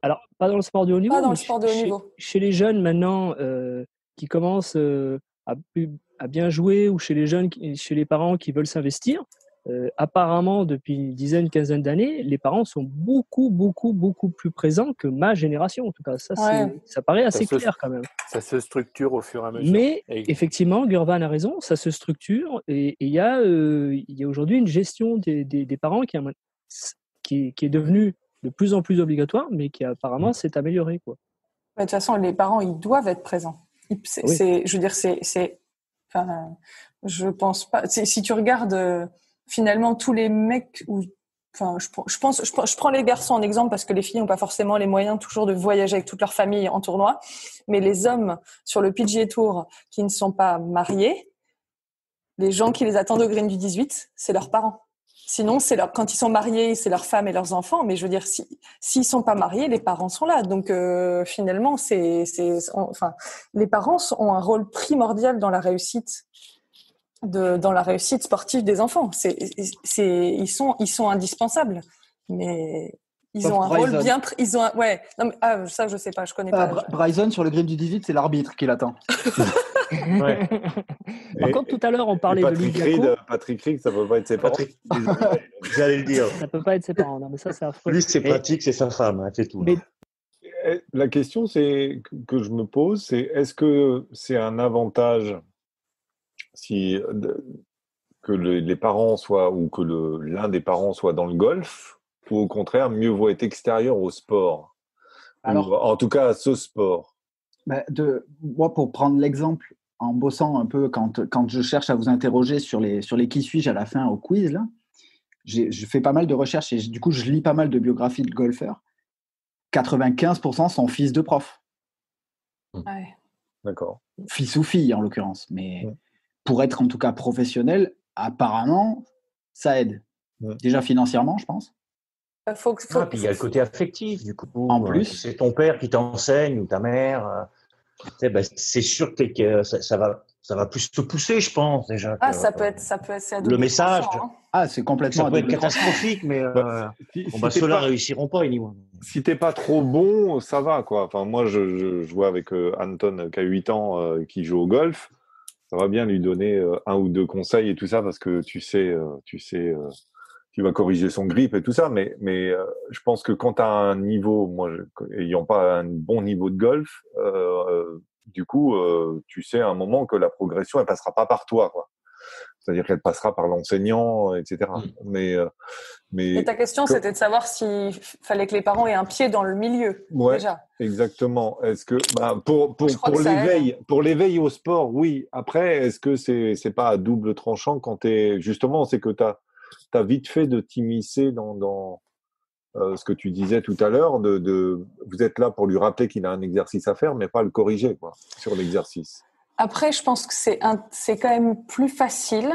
alors, pas dans le sport de haut niveau, Pas dans mais le sport de haut niveau. chez les jeunes maintenant qui commencent à bien jouer ou chez les parents qui veulent s'investir, apparemment, depuis une dizaine, quinzaine d'années, les parents sont beaucoup, beaucoup, beaucoup plus présents que ma génération. En tout cas, ça paraît assez clair quand même. Ça se structure au fur et à mesure. Mais effectivement, Gurvan a raison, ça se structure et il y a aujourd'hui une gestion des parents qui est devenue de plus en plus obligatoire, mais qui apparemment s'est améliorée, quoi. De toute façon, les parents, ils doivent être présents. Je veux dire, enfin, je pense pas. Si tu regardes finalement tous les mecs je prends les garçons en exemple parce que les filles n'ont pas forcément les moyens toujours de voyager avec toute leur famille en tournoi, mais les hommes sur le PGA Tour qui ne sont pas mariés, les gens qui les attendent au green du 18, c'est leurs parents. Sinon, quand ils sont mariés, c'est leurs femmes et leurs enfants. Mais je veux dire, s'ils sont pas mariés, les parents sont là. Donc finalement, les parents ont un rôle primordial dans la réussite sportive des enfants. Ils sont indispensables. Mais ils ont un rôle bien. Ouais. Non, mais, ça, je sais pas. Je connais pas. Bryson sur le green du 18, c'est l'arbitre qui l'attend. Ouais. Par contre, tout à l'heure, on parlait de Luis Patrick Reed, ça peut pas être ses parents. J'allais le dire. Ça peut pas être ses parents. Non, mais ça, c'est affreux. Lui, c'est pratique, c'est sa femme, c'est tout. Mais... La question que je me pose, c'est est-ce que c'est un avantage que les parents soient ou que l'un des parents soit dans le golf, ou au contraire, mieux vaut être extérieur au sport, ou en tout cas à ce sport? Moi, pour prendre l'exemple, en bossant un peu, quand je cherche à vous interroger sur les qui suis-je à la fin au quiz, là, je fais pas mal de recherches et du coup, je lis pas mal de biographies de golfeurs. 95% sont fils de profs. Ouais. D'accord. Fils ou filles, en l'occurrence. Mais pour être en tout cas professionnel, apparemment, ça aide. Déjà financièrement, je pense. Puis il y a le côté affectif, du coup. En plus. C'est ton père qui t'enseigne ou ta mère. C'est sûr que ça va plus te pousser, je pense, déjà. Ça peut être le message. C'est complètement. Ça peut être catastrophique, mais ceux-là réussiront pas, anyway. Si t'es pas trop bon, ça va, quoi. Enfin, moi, je vois avec Anton, qui a 8 ans, qui joue au golf. Ça va bien lui donner un ou deux conseils et tout ça, parce que tu sais, tu vas corriger son grip et tout ça. Mais je pense que quand tu as un niveau, moi, ayant pas un bon niveau de golf, du coup, tu sais à un moment que la progression, elle passera pas par toi, quoi. C'est-à-dire qu'elle passera par l'enseignant, etc. Mais ta question, c'était de savoir s'il fallait que les parents aient un pied dans le milieu, déjà. Exactement. Est-ce que pour l'éveil au sport, oui. Après, est-ce que c'est pas à double tranchant quand justement, c'est que t'as vite fait de t'immiscer dans ce que tu disais tout à l'heure, vous êtes là pour lui rappeler qu'il a un exercice à faire, mais pas le corriger, quoi, sur l'exercice. Après, je pense que c'est quand même plus facile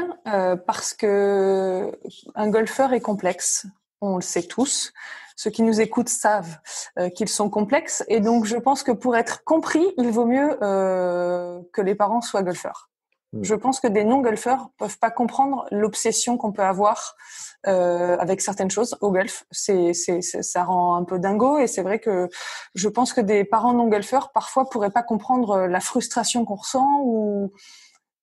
parce que un golfeur est complexe. On le sait tous. Ceux qui nous écoutent savent qu'ils sont complexes. Et donc, je pense que pour être compris, il vaut mieux que les parents soient golfeurs. Je pense que des non-golfeurs peuvent pas comprendre l'obsession qu'on peut avoir avec certaines choses au golf. Ça rend un peu dingo et c'est vrai que je pense que des parents non-golfeurs parfois pourraient pas comprendre la frustration qu'on ressent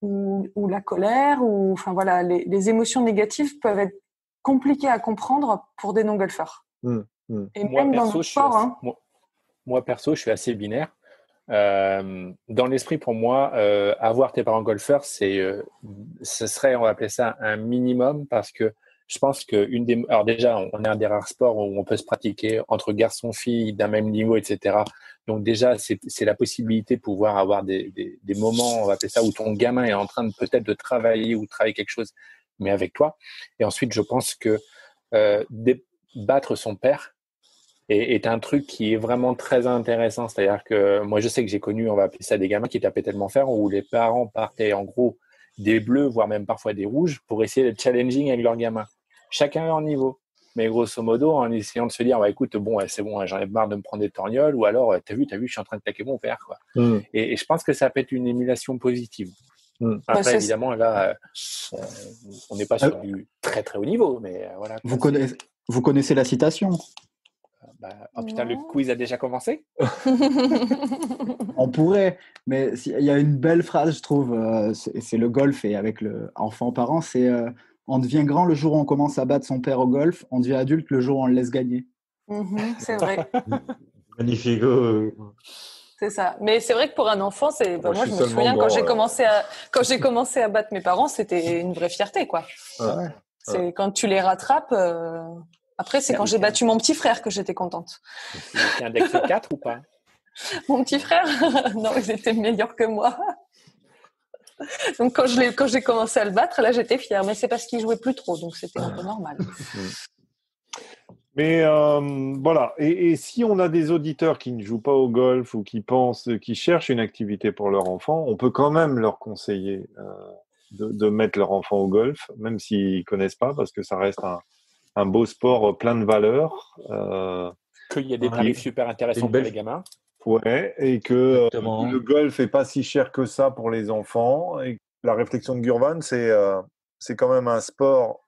ou la colère ou enfin voilà, les émotions négatives peuvent être compliquées à comprendre pour des non-golfeurs. Et moi, même perso, dans le sport, moi perso, je suis assez binaire. Dans l'esprit, pour moi, avoir tes parents golfeurs, ce serait, on va appeler ça un minimum, parce que je pense que alors déjà, on est un des rares sports où on peut se pratiquer entre garçons, filles d'un même niveau, etc. Donc déjà, c'est la possibilité de pouvoir avoir des moments, on va appeler ça, où ton gamin est en train de peut-être de travailler ou de travailler quelque chose, mais avec toi. Et ensuite, je pense que battre son père est un truc qui est vraiment très intéressant. C'est-à-dire que moi, je sais que j'ai connu, on va appeler ça des gamins qui tapaient tellement fer, où les parents partaient en gros des bleus, voire même parfois des rouges, pour essayer d'être challenging avec leurs gamins. Chacun à leur niveau. Mais grosso modo, en essayant de se dire, écoute, bon, c'est bon, j'en ai marre de me prendre des torgnoles, ou alors, t'as vu, je suis en train de claquer mon père, quoi. Et je pense que ça peut être une émulation positive. Après, évidemment, là, on n'est pas sur du très très haut niveau, mais voilà. Vous connaissez la citation? Oh putain, le quiz a déjà commencé? On pourrait, mais il y a une belle phrase, je trouve, c'est le golf et avec le enfant-parent, c'est on devient grand le jour où on commence à battre son père au golf, on devient adulte le jour où on le laisse gagner. C'est vrai. Magnifique. C'est ça. Mais c'est vrai que pour un enfant, moi je me souviens quand j'ai commencé à battre mes parents, c'était une vraie fierté, quoi. C'est quand tu les rattrapes. Après, c'est quand j'ai battu mon petit frère que j'étais contente. C'est un Dex 4 ou pas? Mon petit frère? Non, ils étaient meilleurs que moi. Donc quand j'ai commencé à le battre, là j'étais fière. Mais c'est parce qu'il jouait plus trop, donc c'était un peu normal. Mais voilà. Et si on a des auditeurs qui ne jouent pas au golf ou qui cherchent une activité pour leur enfant, on peut quand même leur conseiller de mettre leur enfant au golf, même s'ils connaissent pas, parce que ça reste un beau sport plein de valeurs. Qu'il y a des tarifs super intéressants pour les gamins. Ouais, et que le golf est pas si cher que ça pour les enfants. Et la réflexion de Gurvan, c'est quand même un sport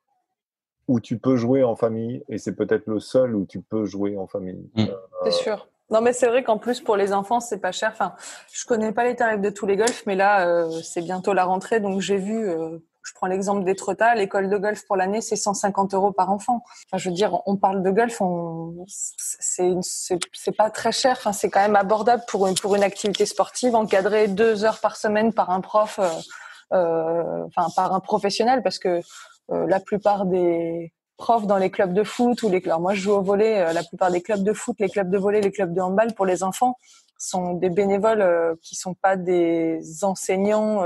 où tu peux jouer en famille, et c'est peut-être le seul où tu peux jouer en famille. C'est sûr. Non, mais c'est vrai qu'en plus, pour les enfants, c'est pas cher. Enfin, je connais pas les tarifs de tous les golfs, mais là, c'est bientôt la rentrée, donc j'ai vu, je prends l'exemple d'Étretat, l'école de golf pour l'année, c'est 150 € par enfant. Enfin, je veux dire, on parle de golf, c'est pas très cher. Enfin, c'est quand même abordable pour une activité sportive, encadrée 2 heures par semaine par un prof, par un professionnel, parce que la plupart des profs dans les clubs de foot alors moi je joue au volley, la plupart des clubs de foot, les clubs de volley, les clubs de handball pour les enfants sont des bénévoles qui sont pas des enseignants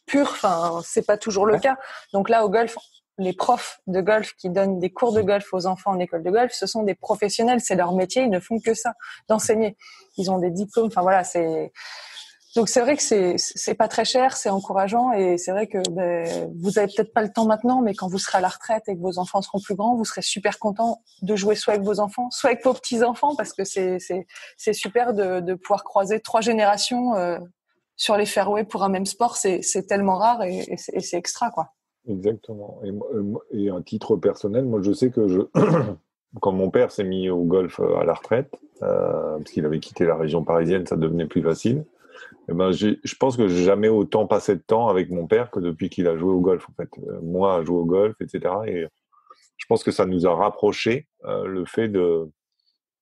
purs. Enfin, c'est pas toujours le cas. Donc là au golf, les profs de golf qui donnent des cours de golf aux enfants en école de golf, ce sont des professionnels, c'est leur métier, ils ne font que ça, d'enseigner. Ils ont des diplômes. Enfin voilà, donc c'est vrai que c'est pas très cher, c'est encourageant, et c'est vrai que vous avez peut-être pas le temps maintenant, mais quand vous serez à la retraite et que vos enfants seront plus grands, vous serez super content de jouer soit avec vos enfants, soit avec vos petits-enfants, parce que c'est super de pouvoir croiser 3 générations sur les fairways pour un même sport. C'est tellement rare et c'est extra, quoi. Exactement. Et à titre personnel, moi je sais que quand mon père s'est mis au golf à la retraite, parce qu'il avait quitté la région parisienne, ça devenait plus facile. Je pense que j'ai jamais autant passé de temps avec mon père que depuis qu'il a joué au golf, en fait. Moi, à jouer au golf, etc. Et je pense que ça nous a rapprochés, le fait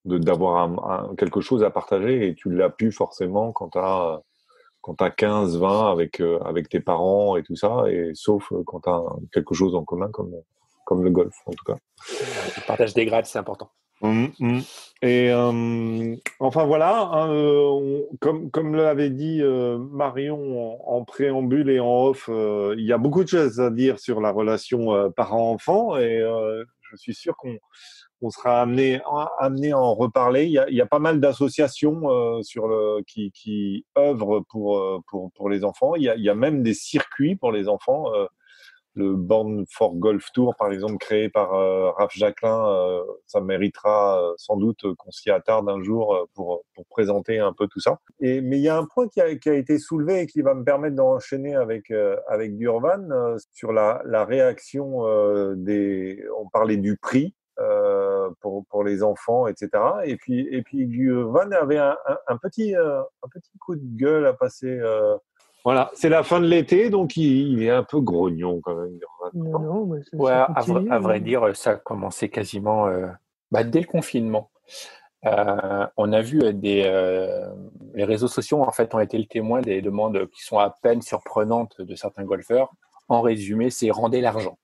d'avoir quelque chose à partager, et tu l'as pu forcément quand t'as 15, 20 avec tes parents et tout ça, et sauf quand t'as quelque chose en commun comme le golf, en tout cas. Le partage des grades, c'est important. Et enfin voilà, hein, comme l'avait dit Marion en préambule et en off, il y a beaucoup de choses à dire sur la relation parent-enfant, et je suis sûr qu'on sera amené à en reparler. Il y a pas mal d'associations qui œuvrent pour les enfants. Il y a même des circuits pour les enfants. Le Born for Golf Tour, par exemple, créé par Raph Jacquelin, ça méritera sans doute qu'on s'y attarde un jour pour présenter un peu tout ça. Mais il y a un point qui a été soulevé et qui va me permettre d'enchaîner avec Gurvan sur la réaction on parlait du prix pour les enfants, etc. Et puis Gurvan avait un petit coup de gueule à passer. Voilà, c'est la fin de l'été, donc il est un peu grognon quand même. Non, ouais, à vrai dire, ça a commencé quasiment dès le confinement. On a vu les réseaux sociaux en fait ont été le témoin des demandes qui sont à peine surprenantes de certains golfeurs. En résumé, c'est rendez l'argent.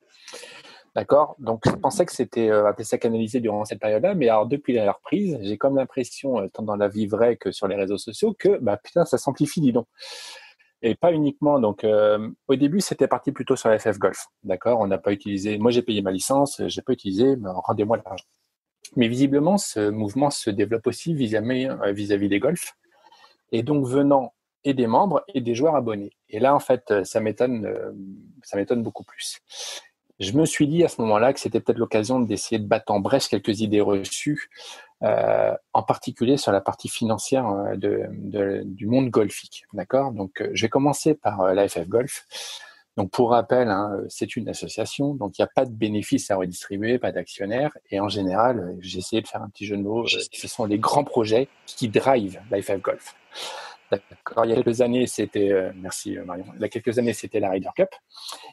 D'accord. Donc, je pensais que c'était appelé ça canalisé durant cette période-là, mais alors depuis la reprise, j'ai comme l'impression, tant dans la vie vraie que sur les réseaux sociaux, que bah putain, ça s'amplifie, dis donc. Et pas uniquement. Donc, au début, c'était parti plutôt sur la FF Golf. D'accord. On n'a pas utilisé. Moi, j'ai payé ma licence, j'ai pas utilisé. Mais rendez-moi l'argent. Mais visiblement, ce mouvement se développe aussi vis-à-vis des golfs, et donc venant et des membres et des joueurs abonnés. Et là, en fait, ça m'étonne beaucoup plus. Je me suis dit à ce moment-là que c'était peut-être l'occasion d'essayer de battre en brèche quelques idées reçues, en particulier sur la partie financière du monde golfique. D'accord. Donc, je vais commencer par la FF Golf. Donc, pour rappel, hein, c'est une association, donc il n'y a pas de bénéfices à redistribuer, pas d'actionnaires. Et en général, j'ai essayé de faire un petit jeu de mots, ce sont les grands projets qui drivent la FF Golf. D'accord. Il y a quelques années, merci Marion, il y a quelques années, c'était la Ryder Cup.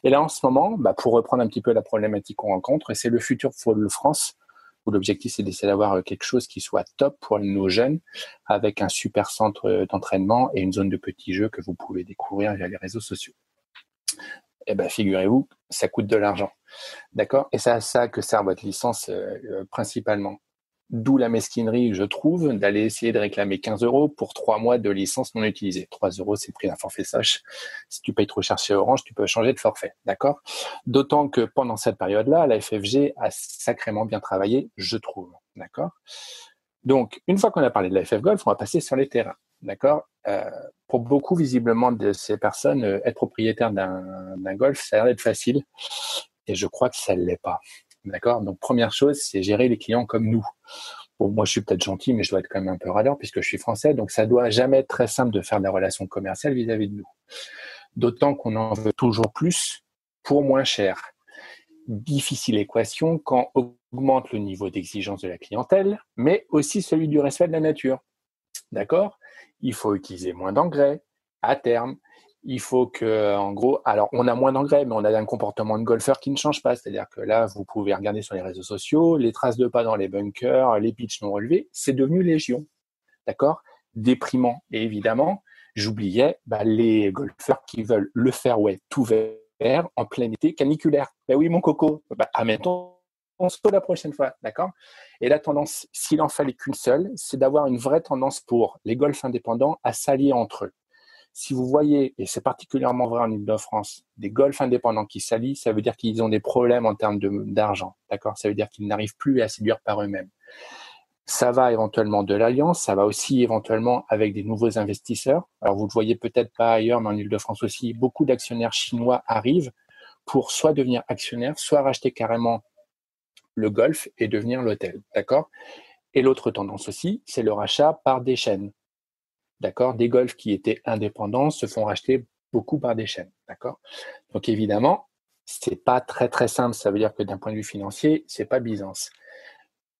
Et là, en ce moment, pour reprendre un petit peu la problématique qu'on rencontre, c'est le futur Fall France, où l'objectif, c'est d'essayer d'avoir quelque chose qui soit top pour nos jeunes, avec un super centre d'entraînement et une zone de petits jeux que vous pouvez découvrir via les réseaux sociaux. Eh ben, figurez-vous, ça coûte de l'argent. D'accord. Et c'est à ça que sert votre licence principalement. D'où la mesquinerie, je trouve, d'aller essayer de réclamer 15 € pour 3 mois de licence non utilisée. 3 €, c'est le prix d'un forfait Soch. Si tu payes trop cher chez Orange, tu peux changer de forfait. D'accord. D'autant que pendant cette période-là, la FFG a sacrément bien travaillé, je trouve. D'accord. Donc, une fois qu'on a parlé de la FF Golf, on va passer sur les terrains. D'accord. Pour beaucoup, visiblement, de ces personnes, être propriétaire d'un golf, ça a l'air d'être facile. Et je crois que ça ne l'est pas. D'accord. Donc, première chose, c'est gérer les clients comme nous. Bon, moi, je suis peut-être gentil, mais je dois être quand même un peu radeur puisque je suis français. Donc, ça doit jamais être très simple de faire de la relation commerciale vis-à-vis de nous. D'autant qu'on en veut toujours plus pour moins cher. Difficile équation quand augmente le niveau d'exigence de la clientèle, mais aussi celui du respect de la nature. D'accord. Il faut utiliser moins d'engrais à terme. Il faut que, en gros, alors on a moins d'engrais, mais on a un comportement de golfeur qui ne change pas. C'est-à-dire que là, vous pouvez regarder sur les réseaux sociaux, les traces de pas dans les bunkers, les pitchs non relevés, c'est devenu légion. D'accord. Déprimant. Et évidemment, j'oubliais les golfeurs qui veulent le fairway tout vert en plein été caniculaire. Ben oui, mon coco. Mettons on se la prochaine fois, d'accord. Et la tendance, s'il en fallait qu'une seule, c'est d'avoir une vraie tendance pour les golfs indépendants à s'allier entre eux. Si vous voyez, et c'est particulièrement vrai en Île-de-France, des golfs indépendants qui s'allient, ça veut dire qu'ils ont des problèmes en termes d'argent, d'accord. Ça veut dire qu'ils n'arrivent plus à séduire par eux-mêmes. Ça va éventuellement de l'alliance, ça va aussi éventuellement avec des nouveaux investisseurs. Alors vous ne le voyez peut-être pas ailleurs, mais en Île-de-France aussi, beaucoup d'actionnaires chinois arrivent pour soit devenir actionnaires, soit racheter carrément le golf et devenir l'hôtel, d'accord. Et l'autre tendance aussi, c'est le rachat par des chaînes, d'accord. Des golfs qui étaient indépendants se font racheter beaucoup par des chaînes, d'accord. Donc évidemment, c'est pas très très simple. Ça veut dire que d'un point de vue financier, c'est pas Byzance.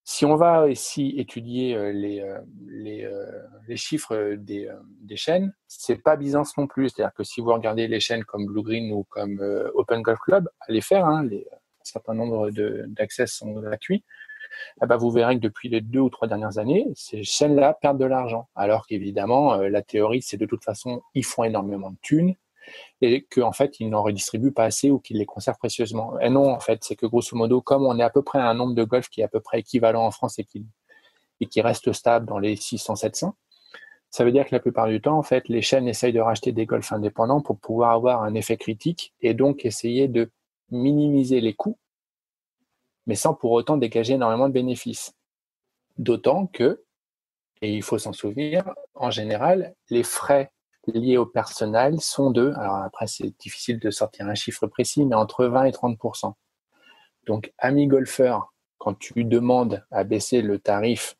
Si on va ici étudier les chiffres des chaînes, c'est pas Byzance non plus. C'est-à-dire que si vous regardez les chaînes comme Blue Green ou comme Open Golf Club, allez faire, un certain nombre d'accès sont gratuits. Vous verrez que depuis les 2 ou 3 dernières années, ces chaînes-là perdent de l'argent. Alors qu'évidemment, la théorie, c'est de toute façon, ils font énormément de thunes et qu'en fait, ils n'en redistribuent pas assez ou qu'ils les conservent précieusement. Et non, en fait, c'est que grosso modo, comme on est à peu près à un nombre de golf qui est à peu près équivalent en France et qui reste stable dans les 600-700, ça veut dire que la plupart du temps, en fait, les chaînes essayent de racheter des golfs indépendants pour pouvoir avoir un effet critique et donc essayer de minimiser les coûts, mais sans pour autant dégager énormément de bénéfices. D'autant que, et il faut s'en souvenir, en général, les frais liés au personnel sont alors après c'est difficile de sortir un chiffre précis, mais entre 20 et 30%. Donc, ami golfeur, quand tu demandes à baisser le tarif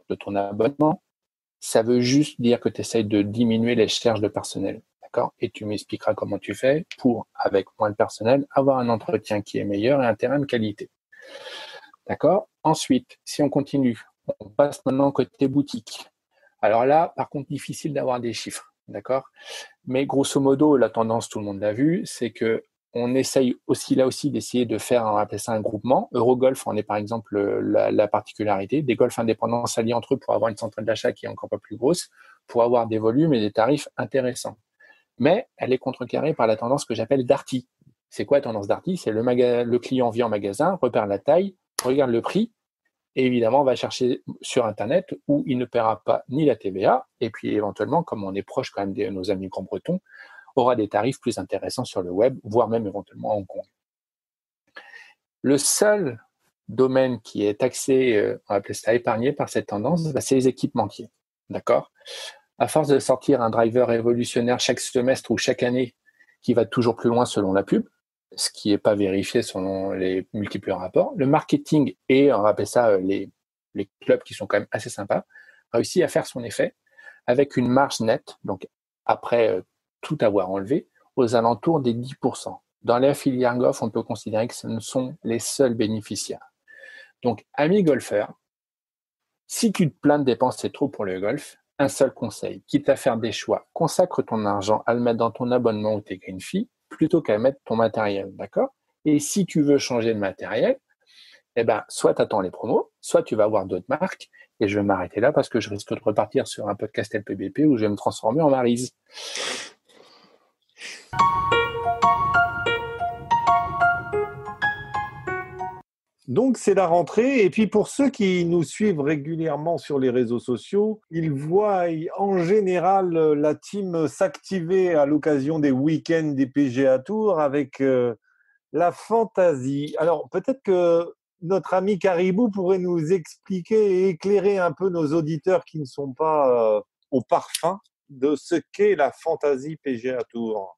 de ton abonnement, ça veut juste dire que tu essayes de diminuer les charges de personnel. D'accord. Et tu m'expliqueras comment tu fais pour, avec moins de personnel, avoir un entretien qui est meilleur et un terrain de qualité. D'accord. Ensuite, si on continue, on passe maintenant côté boutique. Alors là, par contre, difficile d'avoir des chiffres. D'accord. Mais grosso modo, la tendance, tout le monde l'a vu, c'est que on essaye aussi là aussi d'essayer de faire, on va appeler ça un groupement. Eurogolf en est par exemple la particularité. Des golfs indépendants s'allient entre eux pour avoir une centrale d'achat qui est encore pas plus grosse, pour avoir des volumes et des tarifs intéressants. Mais elle est contrecarrée par la tendance que j'appelle Darty. C'est quoi la tendance Darty? C'est le client vient en magasin, repère la taille, regarde le prix, et évidemment va chercher sur Internet où il ne paiera pas ni la TVA, et puis éventuellement, comme on est proche quand même de nos amis grands-bretons, aura des tarifs plus intéressants sur le web, voire même éventuellement à Hong Kong. Le seul domaine qui est taxé, on va appeler ça épargné par cette tendance, c'est les équipementiers. D'accord? À force de sortir un driver révolutionnaire chaque semestre ou chaque année qui va toujours plus loin selon la pub, ce qui n'est pas vérifié selon les multiples rapports, le marketing et, on va appeler ça les clubs qui sont quand même assez sympas, réussit à faire son effet avec une marge nette, donc après tout avoir enlevé, aux alentours des 10%. Dans la filière golf, on peut considérer que ce sont les seuls bénéficiaires. Donc, amis golfeurs, si tu te plains de dépenser trop pour le golf, un seul conseil, quitte à faire des choix, consacre ton argent à le mettre dans ton abonnement ou tes green fees, plutôt qu'à mettre ton matériel, d'accord? Et si tu veux changer de matériel, eh ben, soit tu attends les promos, soit tu vas avoir d'autres marques, et je vais m'arrêter là parce que je risque de repartir sur un podcast LPBP où je vais me transformer en Maryse. Donc, c'est la rentrée. Et puis, pour ceux qui nous suivent régulièrement sur les réseaux sociaux, ils voient en général la team s'activer à l'occasion des week-ends des PGA Tour avec la fantaisie. Alors, peut-être que notre ami Caribou pourrait nous expliquer et éclairer un peu nos auditeurs qui ne sont pas au parfum de ce qu'est la fantaisie PGA Tour.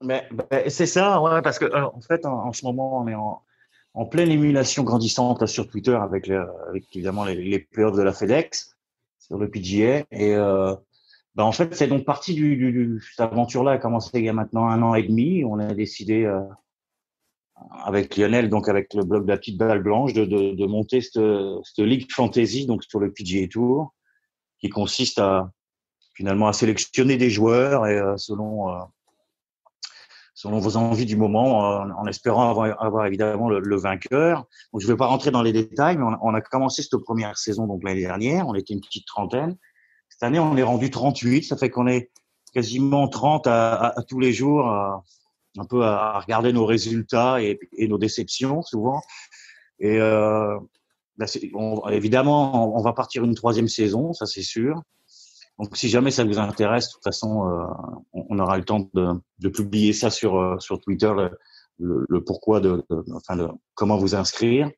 Mais c'est ça, ouais, parce que en fait, en ce moment, on est en pleine émulation grandissante là, sur Twitter avec évidemment les playoffs de la FedEx sur le PGA. Et en fait, c'est donc parti cette aventure-là a commencé il y a maintenant 1 an et demi. On a décidé avec Lionel, donc avec le blog de la petite balle blanche, de monter cette Ligue Fantasy donc sur le PGA Tour, qui consiste finalement à sélectionner des joueurs et selon vos envies du moment, en espérant avoir évidemment le vainqueur. Donc, je ne vais pas rentrer dans les détails, mais on a commencé cette première saison donc l'année dernière. On était une petite trentaine. Cette année, on est rendu 38. Ça fait qu'on est quasiment 30 à tous les jours, un peu à regarder nos résultats et nos déceptions souvent. Et évidemment, on va partir une 3e saison, ça c'est sûr. Donc, si jamais ça vous intéresse, de toute façon, on aura le temps de publier ça sur Twitter, le pourquoi de comment vous inscrire.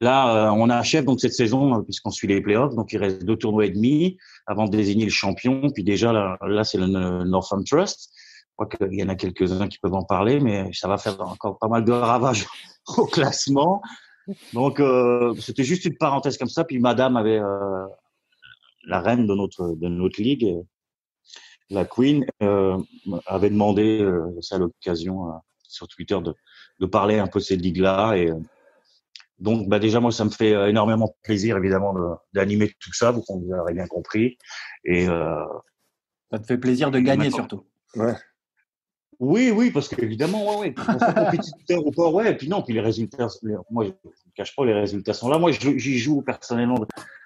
Là, on achève donc cette saison puisqu'on suit les playoffs. Donc, il reste 2 tournois et demi avant de désigner le champion. Puis déjà, là c'est le Northam Trust. Je crois qu'il y en a quelques-uns qui peuvent en parler, mais ça va faire encore pas mal de ravages au classement. Donc, c'était juste une parenthèse comme ça. Puis, madame avait... la reine de notre ligue, la Queen, avait demandé, c'est à l'occasion sur Twitter de parler un peu de cette ligue-là. Et donc, déjà, moi, ça me fait énormément plaisir, évidemment, d'animer tout ça, vous aurez bien compris. Et ça te fait plaisir de gagner surtout. Ouais. Oui, parce qu'évidemment, ouais. Qu'on soit compétiteur ou pas, ouais. Et puis non, puis les résultats, moi, je ne cache pas, les résultats sont là. Moi, j'y joue personnellement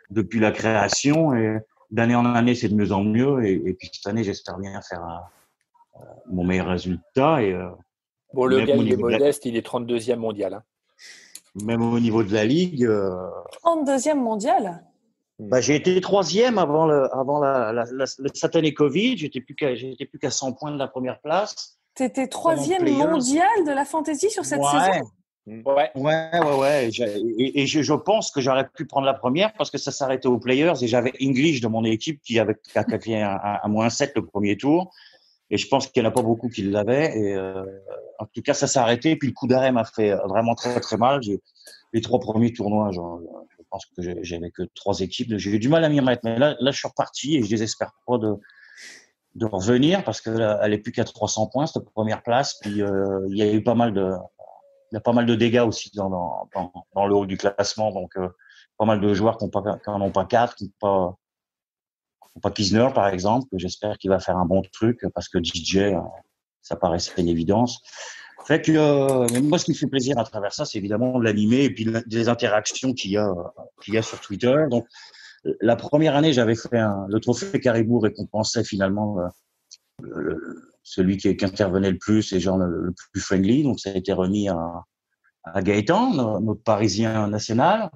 depuis la création et d'année en année, c'est de mieux en mieux. Et puis cette année, j'espère bien faire mon meilleur résultat. Et, bon, le gars, il est modeste, il est 32e mondial. Hein. Même au niveau de la Ligue. 32e mondial j'ai été 3e avant cette année Covid. J'étais plus qu'à 100 points de la première place. T'étais 3e mondial de la fantasy sur cette saison? Ouais. Et je pense que j'aurais pu prendre la première parce que ça s'arrêtait aux players et j'avais English de mon équipe qui a fait un -7 le premier tour. Et je pense qu'il n'y en a pas beaucoup qui l'avaient. Et en tout cas, ça s'est arrêté. Et puis le coup d'arrêt m'a fait vraiment très, très mal. Les 3 premiers tournois, je pense que j'avais que 3 équipes. J'ai eu du mal à m'y remettre. Mais là, je suis reparti et je désespère pas de revenir parce qu'elle est plus qu'à 300 points, cette première place. Puis il y a eu pas mal de dégâts aussi dans le haut du classement. Donc, pas mal de joueurs qui n'en ont pas 4, qui n'ont pas Kisner, par exemple, que j'espère qu'il va faire un bon truc parce que DJ, ça paraissait une évidence. Fait que mais moi, ce qui me fait plaisir à travers ça, c'est évidemment de l'animer et puis des interactions qu'il y a sur Twitter. Donc, la première année, j'avais fait le trophée Caribou récompensait finalement celui qui intervenait le plus et genre le plus friendly. Donc, ça a été remis à Gaëtan, notre Parisien national,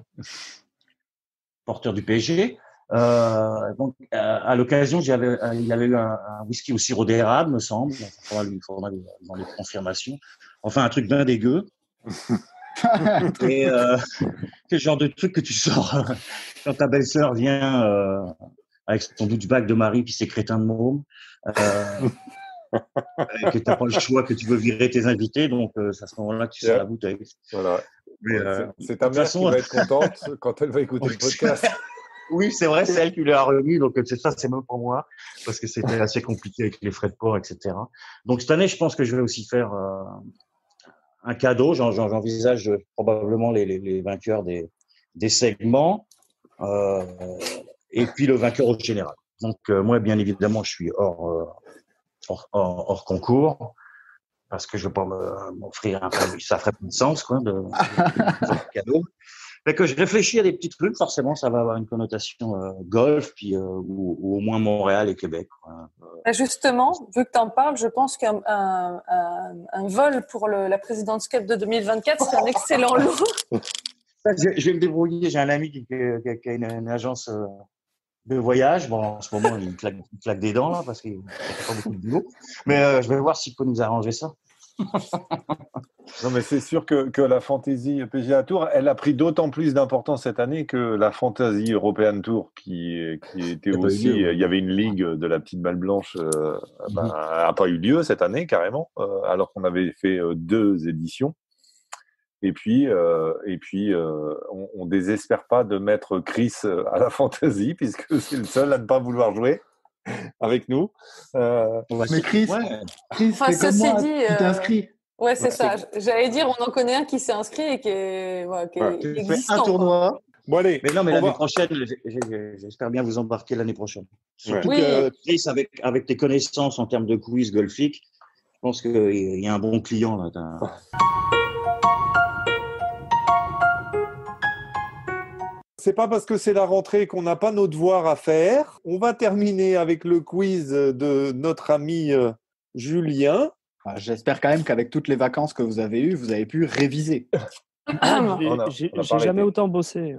porteur du PSG. Donc, à l'occasion, il avait eu un whisky au sirop d'érable, me semble. Il faudra dans les confirmations. Enfin, un truc bien dégueu. Et quel genre de truc que tu sors quand ta belle-sœur vient avec son douchebag de mari puis ses crétins de môme, que t'as pas le choix, que tu veux virer tes invités, donc c'est à ce moment-là que tu sors la bouteille. Voilà. Mais, c'est ta mère qui va être contente quand elle va écouter le podcast. Oui, c'est vrai, c'est elle qui lui a remis, donc c'est ça, c'est même pour moi, parce que c'était assez compliqué avec les frais de port, etc. Donc cette année, je pense que je vais aussi faire un cadeau. J'envisage probablement les vainqueurs des segments et puis le vainqueur au général. Donc moi, bien évidemment, je suis hors concours parce que je ne veux pas m'offrir un peu, ça ferait plus de sens quoi de cadeau. Fait que je réfléchis à des petits trucs, forcément, ça va avoir une connotation golf, puis ou au moins Montréal et Québec. Justement, vu que tu en parles, je pense qu'un vol pour la Président's Cup de 2024 serait un excellent lot. Je vais me débrouiller. J'ai un ami qui a une agence de voyage. Bon, en ce moment, il claque des dents là parce qu'il n'a pas beaucoup de boulot. Mais je vais voir s'il peut nous arranger ça. Non, mais c'est sûr que la Fantasy PGA Tour, elle a pris d'autant plus d'importance cette année que la Fantasy European Tour, qui était aussi, il y avait une ligue de la petite balle blanche, n'a pas eu lieu cette année carrément, alors qu'on avait fait 2 éditions. Et puis, on désespère pas de mettre Chris à la Fantasy puisque c'est le seul à ne pas vouloir jouer avec nous. Mais Chris, Enfin, c'est comme moi, tu t'inscris. Ouais, c'est ça. J'allais dire, on en connaît un qui s'est inscrit et qui est existant. Un tournoi. Bon, allez. Mais non, mais l'année prochaine, j'espère bien vous embarquer l'année prochaine. Surtout que Chris, avec tes connaissances en termes de quiz golfique, je pense qu'il y a un bon client là. C'est pas parce que c'est la rentrée qu'on n'a pas nos devoirs à faire. On va terminer avec le quiz de notre ami Julien. J'espère quand même qu'avec toutes les vacances que vous avez eues, vous avez pu réviser. J'ai jamais autant bossé.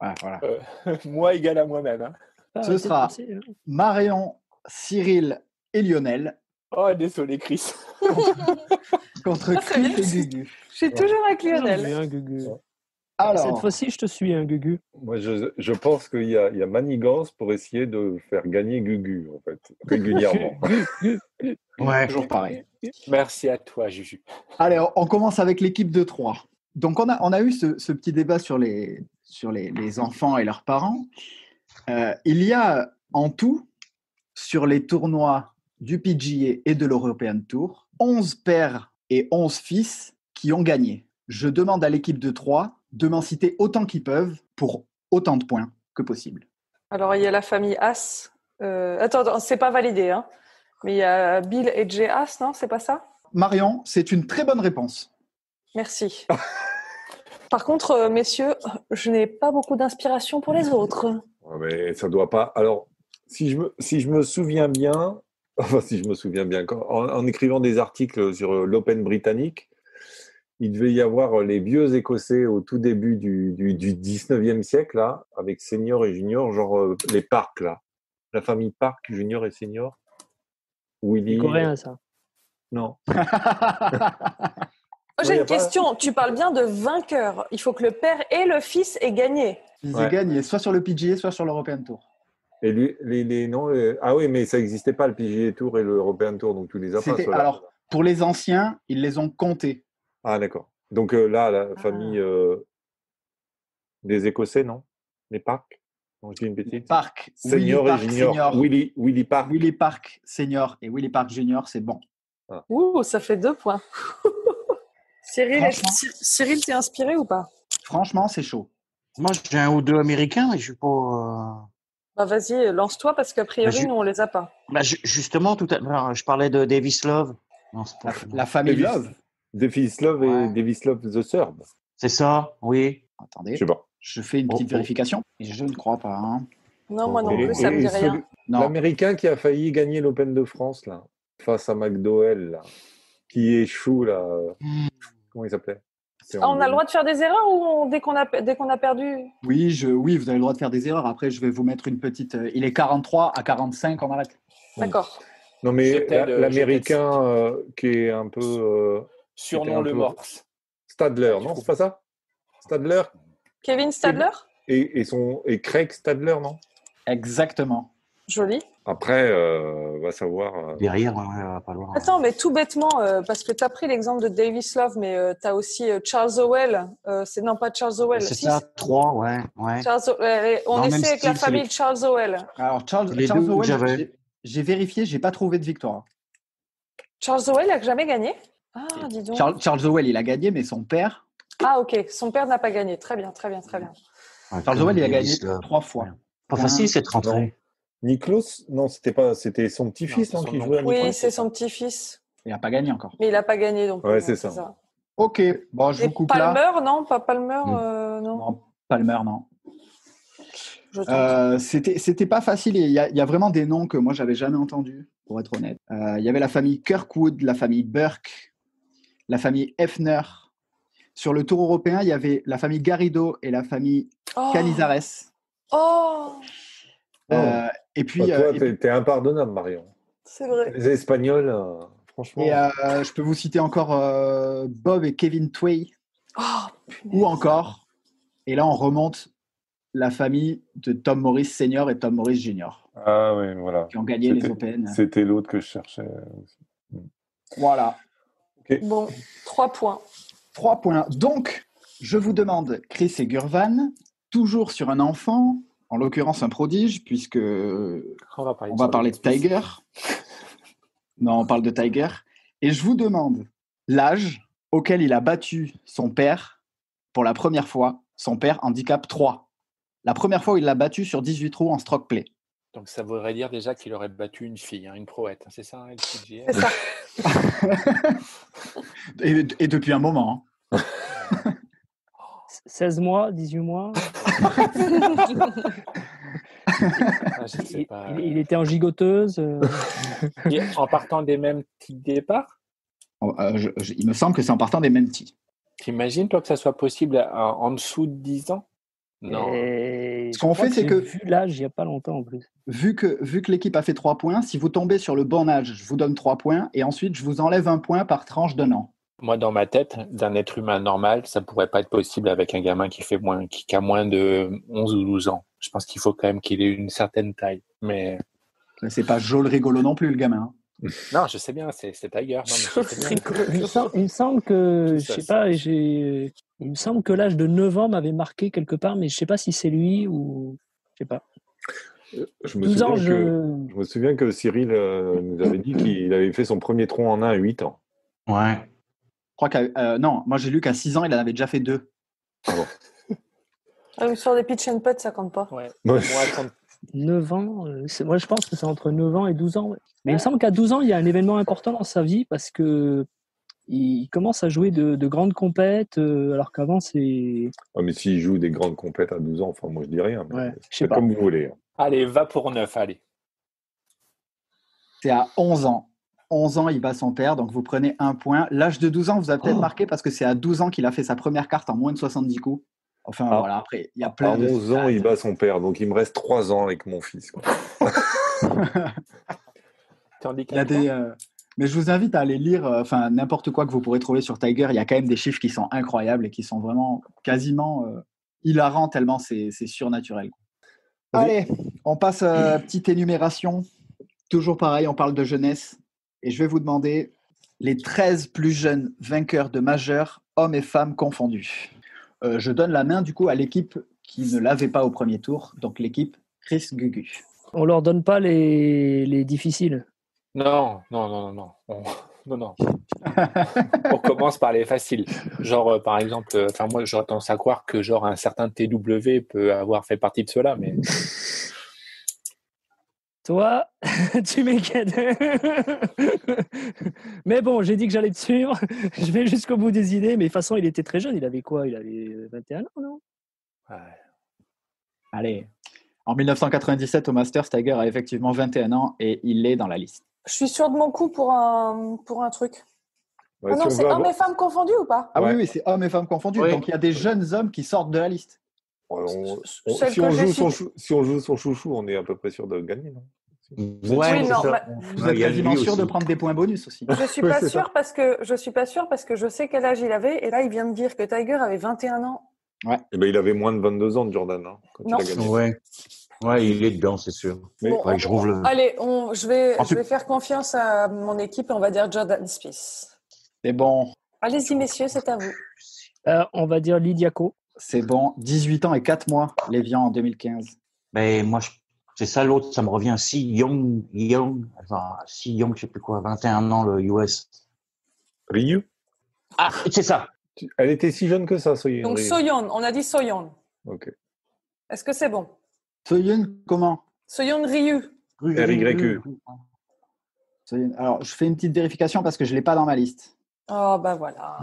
Ouais, voilà. Moi égal à moi-même. Hein. Ce sera Marion, Cyril et Lionel. Oh, désolé, Chris. Contre Chris et Gugu. Je suis toujours avec Lionel. Alors, cette fois-ci, je te suis, Gugu. Moi, je pense qu'il y a manigance pour essayer de faire gagner Gugu, en fait, régulièrement. Ouais, toujours pareil. Merci à toi, Juju. Allez, on commence avec l'équipe de 3. Donc, on a eu ce petit débat sur les enfants et leurs parents. Il y a en tout, sur les tournois du PGA et de l'European Tour, 11 pères et 11 fils qui ont gagné. Je demande à l'équipe de 3 de m'en citer autant qu'ils peuvent pour autant de points que possible. Alors, il y a la famille As. Attends, c'est pas validé, hein. Mais il y a Bill et Jay As, non? C'est pas ça? Marion, c'est une très bonne réponse. Merci. Par contre, messieurs, je n'ai pas beaucoup d'inspiration pour les autres. Ouais, mais ça doit pas. Alors, si je me souviens bien, en écrivant des articles sur l'Open britannique, il devait y avoir les vieux Écossais au tout début du 19e siècle, là, avec senior et junior, genre les Park, là. La famille Park, junior et senior. Willy. C'est coréen, ça. Non. J'ai une question. Tu parles bien de vainqueur. Il faut que le père et le fils aient gagné. Ils aient gagné, soit sur le PGA, soit sur l'European Tour. Et les noms. Ah oui, mais ça n'existait pas, le PGA Tour et l'European Tour, donc tu les as pas. Alors, pour les anciens, ils les ont comptés. Ah, d'accord. Donc là, la famille des Écossais, non? Les Park? Non, je dis une bêtise. Park. Senior et junior. Willy Park. Willy Park senior et Willy Park junior, c'est bon. Ah. Ouh, ça fait 2 points. Cyril, t'es inspiré ou pas? Franchement, c'est chaud. Moi, j'ai un ou deux américains, mais je suis pas. Bah vas-y, lance-toi parce qu'a priori, nous, on les a pas. Justement, tout à l'heure, je parlais de Davis Love. Non, c'est pas La famille Davis. Love. Davis Love et Ouais. Davis Love the Third. C'est ça, oui. Je Attendez, sais pas. je fais une petite Oh. vérification. Et je ne crois pas. Hein. Non, moi non Et- plus, ça me et dit rien. Non. L'Américain qui a failli gagner l'Open de France, là, face à McDowell, là, qui échoue, là. Comment il s'appelait? C'est Ah, on a anglais. le droit de faire des erreurs ou dès qu'on a perdu? Oui, oui, vous avez le droit de faire des erreurs. Après, je vais vous mettre une petite. Il est 43 à 45, on arrête. D'accord. Non, Je mais t'aide, l'Américain qui est un peu. Surnom C'était un le peu- Morse. Stadler, non, c'est pas ça? Stadler Kevin Stadler? et Craig Stadler, non? Exactement. Joli. Après, va savoir. Derrière, ouais, pas loin. Attends, mais tout bêtement, parce que tu as pris l'exemple de Davis Love, mais tu as aussi Charles Howell. Non, pas Charles Howell. C'est Si, ça, 3, ouais. On Dans le même essaie avec la style, c'est famille les- Charles Howell. Alors, Charles Les deux que Howell, j'avais. j'ai vérifié, j'ai pas trouvé de victoire. Charles Howell n'a jamais gagné? Ah, dis donc. Charles Howell, il a gagné, mais son père, Ah, ok. Son père n'a pas gagné. Très bien, très bien, très bien. Ouais, Charles Howell, il a gagné Davis Love. 3 fois. Pas facile cette rentrée. Niklos? Non, c'était son petit-fils, Non, non, c'est qui son jouait à nom. Oui, Niklos. c'est son petit-fils. Il n'a pas gagné encore. Mais il n'a pas gagné, donc. Ouais, c'est ça. Ok, bon, je Et vous coupe là. Palmer, non? Pas Palmer, non. Non, Palmer, non. Je tente. C'était pas facile. Il y a vraiment des noms que moi, j'avais jamais entendus, pour être honnête. Il y avait la famille Kirkwood, la famille Burke, la famille Hefner. Sur le Tour européen, il y avait la famille Garrido et la famille Oh. Canizares. Oh, Et puis, Toi, t'es impardonnable, Marion. c'est vrai. Les Espagnols, franchement. je peux vous citer encore Bob et Kevin Tway, Oh, ou encore, et là on remonte, la famille de Tom Morris Senior et Tom Morris Junior, Ah oui, voilà. qui ont gagné les Open. C'était l'autre que je cherchais. Voilà, bon, 3 points. 3 points. Donc, je vous demande, Chris et Gurvan, toujours sur un enfant, en l'occurrence un prodige, puisque On va on va parler de Tiger. Non, on parle de Tiger. Et je vous demande l'âge auquel il a battu son père pour la première fois, son père handicap 3. La première fois où il l'a battu sur 18 trous en stroke play. Donc ça voudrait dire déjà qu'il aurait battu une fille, hein, une prouette. C'est ça, LPGA? C'est ça. Et depuis un moment. Hein. 16 mois, 18 mois. Ah, je sais pas. Il était en gigoteuse. Et en partant des mêmes petits départs, Il me semble que c'est en partant des mêmes petits. t'imagines toi que ça soit possible en dessous de 10 ans? Non. Et Ce qu'on je crois fait, c'est j'ai que- vu l'âge il n'y a pas longtemps en plus. Vu que l'équipe a fait 3 points, si vous tombez sur le bon âge, je vous donne 3 points et ensuite je vous enlève 1 point par tranche d'un an. Moi, dans ma tête, d'un être humain normal, ça pourrait pas être possible avec un gamin qui a moins de 11 ou 12 ans. Je pense qu'il faut quand même qu'il ait une certaine taille. Mais C'est pas Joel rigolo non plus, le gamin. Hein. non, je sais bien, c'est Tiger. Non, mais je sais bien. Il me semble que, Tout je ça, sais ça. pas, il me semble que l'âge de 9 ans m'avait marqué quelque part, mais je sais pas si c'est lui ou je sais pas. Je me 12 ans, souviens je me souviens que Cyril nous avait dit qu'il avait fait son premier tronc en 1 à 8 ans. Ouais. Je crois non, moi j'ai lu qu'à 6 ans, il en avait déjà fait 2. Sur des pitch and putt, ça compte pas. Ouais. Ouais. Moi, quand 9 ans, moi je pense que c'est entre 9 ans et 12 ans. Ouais. Mais il me semble qu'à 12 ans, il y a un événement important dans sa vie parce que il commence à jouer de grandes compètes, alors qu'avant c'est. Ah, mais s'il joue des grandes compètes à 12 ans, enfin, moi je dis rien. Mais Ouais, je sais c'est pas. comme vous voulez. Hein. Allez, va pour 9, allez. C'est à 11 ans. 11 ans, il bat son père, donc vous prenez 1 point. L'âge de 12 ans, vous avez peut-être marqué parce que c'est à 12 ans qu'il a fait sa première carte en moins de 70 coups. Enfin, Ah. voilà, après, il y a À plein de 11 ans, stats. il bat son père, donc il me reste 3 ans avec mon fils. Quoi. Tandis Il y a des, mais je vous invite à aller lire n'importe quoi que vous pourrez trouver sur Tiger. Il y a quand même des chiffres qui sont incroyables et qui sont vraiment quasiment hilarants tellement c'est surnaturel. Allez, on passe à petite énumération. Toujours pareil, on parle de jeunesse. Et je vais vous demander les 13 plus jeunes vainqueurs de majeur, hommes et femmes confondus. Je donne la main du coup à l'équipe qui ne l'avait pas au premier tour, donc l'équipe Chris Gugu. On leur donne pas les difficiles. Non. Non. On commence par les faciles. Genre, par exemple, moi, j'aurais tendance à croire que genre un certain TW peut avoir fait partie de cela, mais Toi, tu m'inquiètes. Mais bon, j'ai dit que j'allais te suivre. Je vais jusqu'au bout des idées. Mais de toute façon, il était très jeune. Il avait quoi? Il avait 21 ans, non? Ouais. Allez. En 1997, au Masters, Tiger a effectivement 21 ans et il est dans la liste. Je suis sûre de mon coup pour un truc. Ouais, Ah si non, on c'est veut hommes avoir- et femmes confondus ou pas? Ah Ouais. oui, c'est hommes et femmes confondus. Oui. Donc il y a des jeunes hommes qui sortent de la liste. Celle si, que on j'ai joue son citée. si on joue son chouchou, on est à peu près sûr de gagner, non? Ouais, Oui, c'est non, ça. mais- Vous Ouais, êtes il y a quasiment lui sûr de aussi. prendre des points bonus aussi. Je suis Oui, pas c'est ça. sûre parce que je sais quel âge il avait et là il vient de dire que Tiger avait 21 ans. Eh ben, il avait moins de 22 ans, Jordan, hein, quand Non. il a gagné. Ouais, il est dedans, c'est sûr. Mais- Bon, Ouais, je rouvre le. allez, je En tout- vais faire confiance à mon équipe et on va dire Jordan Spieth. C'est bon, Allez-y messieurs, c'est à vous. On va dire Lydiaco. c'est bon. 18 ans et 4 mois, Lévian en 2015. Mais moi, c'est ça l'autre, ça me revient. Si Young, je sais plus quoi, 21 ans, le US. Ryu? Ah, c'est ça. Elle était si jeune que ça, Soyeon Donc Ryu. Soyeon, on a dit Soyeon. Ok. Est-ce que c'est bon? Soyeon, comment? Soyeon Ryu. RYU. Alors, je fais une petite vérification parce que je ne l'ai pas dans ma liste. Oh bah voilà.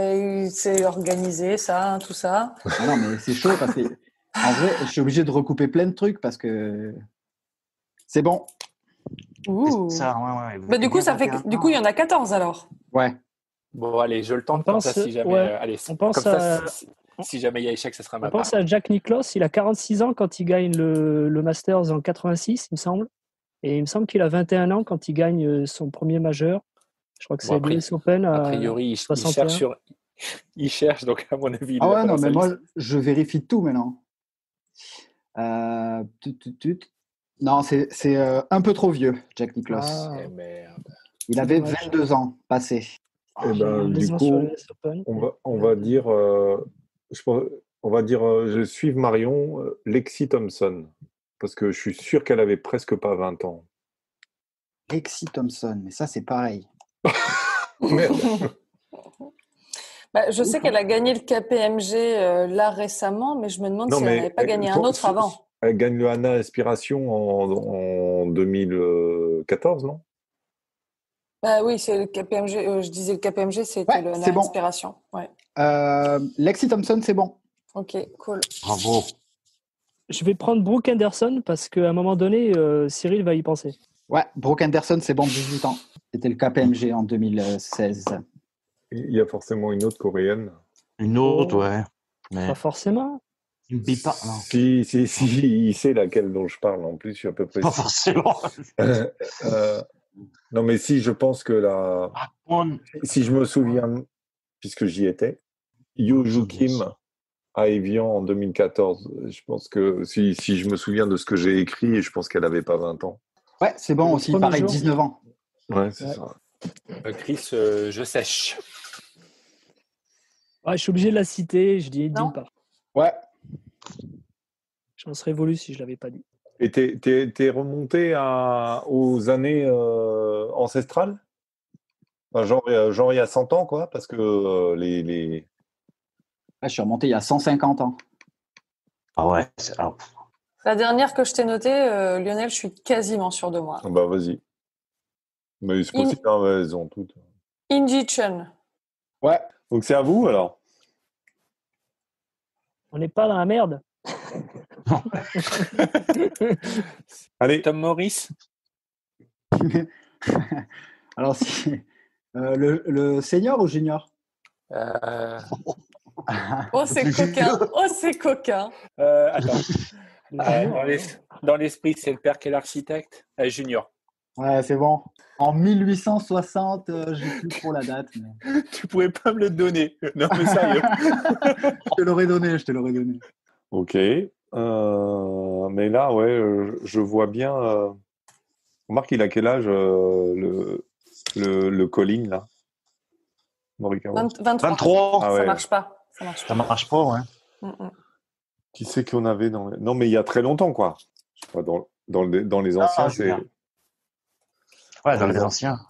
Et c'est organisé ça, tout ça. Ah non, mais c'est chaud parce que, en vrai, je suis obligé de recouper plein de trucs parce que c'est bon. Ouh. C'est ça, ouais. Bah du coup ça fait du coup il y en a 14 alors. Ouais. Bon, allez, je le tente On comme pense, ça si jamais. ouais, allez, on pense comme ça, à- si jamais il y a échec, ça sera On ma part. pense à Jack Nicklaus. Il a 46 ans quand il gagne le Masters en 86, il me semble. Et il me semble qu'il a 21 ans quand il gagne son premier majeur. Je crois que Bon, c'est après, l'US Open A à priori, il 61. il cherche, donc à mon avis, il Ah l'a ouais, pas non, dans sa mais moi, liste. je vérifie tout maintenant. Non, c'est un peu trop vieux, Jack Nicklaus. Ah, Eh merde. Il avait dommage. 22 ans passé. Eh ben, J'ai du raison coup, sur l'US Open. on va dire, on va dire, je suive Marion, Lexi Thompson, parce que je suis sûr qu'elle avait presque pas 20 ans. Lexi Thompson, mais ça, c'est pareil. Merde. Bah, je sais qu'elle a gagné le KPMG là récemment, mais je me demande Non, si elle mais n'avait pas gagné un autre avant. Elle gagne le Hana Inspiration en 2014, non? Bah oui, c'est le KPMG. Je disais le KPMG, c'était Ouais, le c'est bon. Inspiration. Ouais. Lexi Thompson, c'est bon. Ok, cool. Bravo. Je vais prendre Brooke Henderson parce qu'à un moment donné, Cyril va y penser. Ouais, Brooke Henderson, c'est bon, 18 ans. C'était le KPMG en 2016. Il y a forcément une autre coréenne. Une autre, Oh. ouais. Mais Pas forcément. une bille pas, non. Si, il sait laquelle dont je parle. En plus, je suis à peu près Pas sûr. forcément. Non, mais si, je pense que si je me souviens, puisque j'y étais, Yoo Kim à Evian en 2014. Je pense que si je me souviens de ce que j'ai écrit, je pense qu'elle n'avait pas 20 ans. Ouais, c'est bon Le aussi, premier pareil, jour. 19 ans. Ouais, c'est Ouais. ça. Chris, je sèche. Ouais, je suis obligé de la citer. Je dis Non. Dean Park. Ouais. J'en serais voulu si je l'avais pas dit. Et t'es remonté aux années ancestrales? Enfin, genre il y a 100 ans, quoi, parce que Ouais, je suis remonté il y a 150 ans. Ah ouais. La dernière que je t'ai notée, Lionel, je suis quasiment sûre de moi. Ah bah vas-y. Mais c'est possible, hein, ouais, elles ont toutes. Inji Chen. Ouais. Donc c'est à vous, alors? On n'est pas dans la merde. Allez, Tom Morris. Alors, si, le senior ou junior? Oh, c'est coquin. Oh, c'est coquin. Attends. Dans l'esprit, c'est le père qui est l'architecte. Junior. Ouais, c'est bon. En 1860, j'ai plus trop la date. Mais... Tu pouvais pas me le donner. Non, mais sérieux. je te l'aurais donné. ok. Mais là, ouais, je vois bien. Remarque, il a quel âge, le Colin, là? Morikawa. 23. 23. Ah ouais. Ça marche pas. Ça marche pas, ouais. Qui c'est qu'on avait dans les... Non, mais il y a très longtemps, quoi. Je sais pas, dans les anciens, je c'est... veux dire. Ouais, dans les anciens.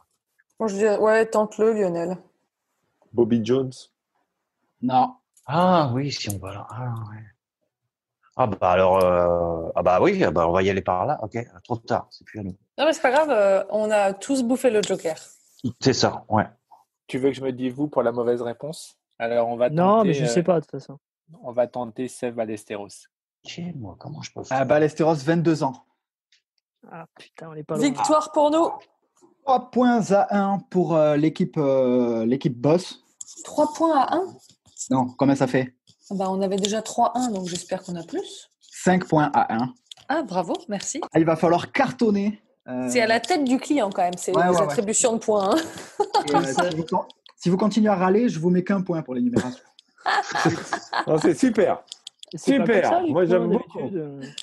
Moi, je dis, ouais, tente-le, Lionel. Bobby Jones. Non. Ah oui, si on va là. Ah, ouais. Ah bah alors, ah bah oui, bah on va y aller par là. Ok, trop tard, c'est plus à nous. Non, mais c'est pas grave, on a tous bouffé le Joker. C'est ça, ouais. Tu veux que je me dise vous pour la mauvaise réponse? Alors, Non, mais je sais pas, de toute façon. on va tenter Seb Ballesteros. Tiens, moi, comment je peux Ah, faire? Ballesteros, 22 ans. Ah, putain, on n'est pas loin. Victoire pour nous. 3 points à 1 pour l'équipe boss. 3 points à 1. Non, combien ça fait? Bah, on avait déjà 3-1, donc j'espère qu'on a plus. 5 points à 1. Ah, bravo, merci. Ah, il va falloir cartonner. C'est à la tête du client quand même, c'est Ouais, les ouais, attributions de points. Hein. Si vous continuez à râler, je vous mets qu'un point pour l'énumération. Non, c'est super. C'est pas Super. comme ça, les Moi, points, j'aime beaucoup. d'habitude.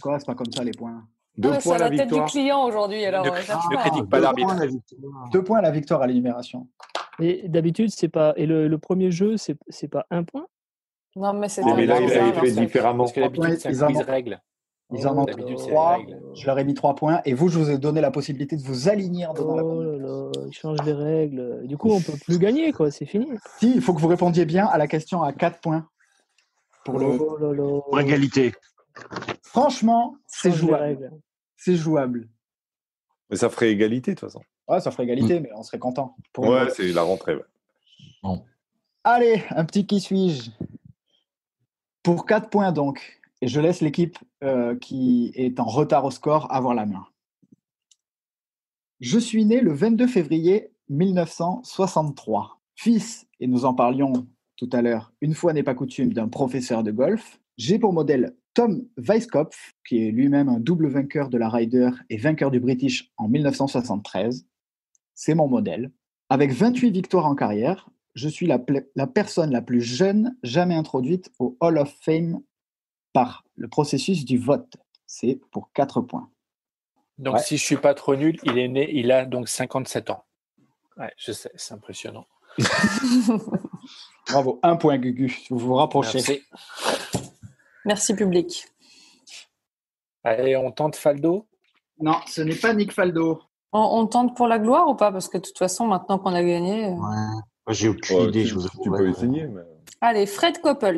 Quoi, c'est pas comme ça les points. Deux Ouais, c'est points à la la tête du victoire. client aujourd'hui, alors Ne cherche ne pas. critique pas Deux l'arbitre. points, la victoire. 2 points à la victoire à l'énumération. Et d'habitude, c'est pas. Et le premier jeu, c'est pas un point? Non, mais Mais c'était là, il a bizarre, fait leur truc. différemment. Parce que d'habitude, c'est Ils un en quiz ont- règle. Ils en ont D'habitude, c'est 3. les règles. Je leur ai mis 3 points. Et vous, je vous ai donné la possibilité de vous aligner en donnant la Oh bonne. là là, ils changent les règles. Du coup, on peut plus gagner, quoi. C'est fini. Si, il faut que vous répondiez bien à la question à 4 points. Pour le... Oh là là. Pour égalité. Franchement, c'est Change les jouable. règles. C'est jouable. Mais ça ferait égalité, de toute façon. Ouais, ça ferait égalité, mais on serait content. Pour Ouais, c'est la rentrée. Ouais. Allez, un petit qui suis-je. Pour 4 points donc. Et je laisse l'équipe qui est en retard au score avoir la main. Je suis né le 22 février 1963. Fils, et nous en parlions tout à l'heure, une fois n'est pas coutume, d'un professeur de golf. J'ai pour modèle Tom Weiskopf, qui est lui-même un double vainqueur de la Ryder et vainqueur du British en 1973. C'est mon modèle. Avec 28 victoires en carrière, je suis la personne la plus jeune jamais introduite au Hall of Fame par le processus du vote. C'est pour 4 points. Donc, Ouais. si je suis pas trop nul, il a donc 57 ans. Ouais, je sais, c'est impressionnant. Bravo, 1 point Gugu, vous vous rapprochez. Merci. Merci, public. Allez, on tente Faldo. Non, ce n'est pas Nick Faldo. On tente pour la gloire ou pas? Parce que de toute façon, maintenant qu'on a gagné. Ouais. Moi, j'ai aucune idée. tu, Je vous tu avoue. peux essayer, mais... Allez, Fred Couples.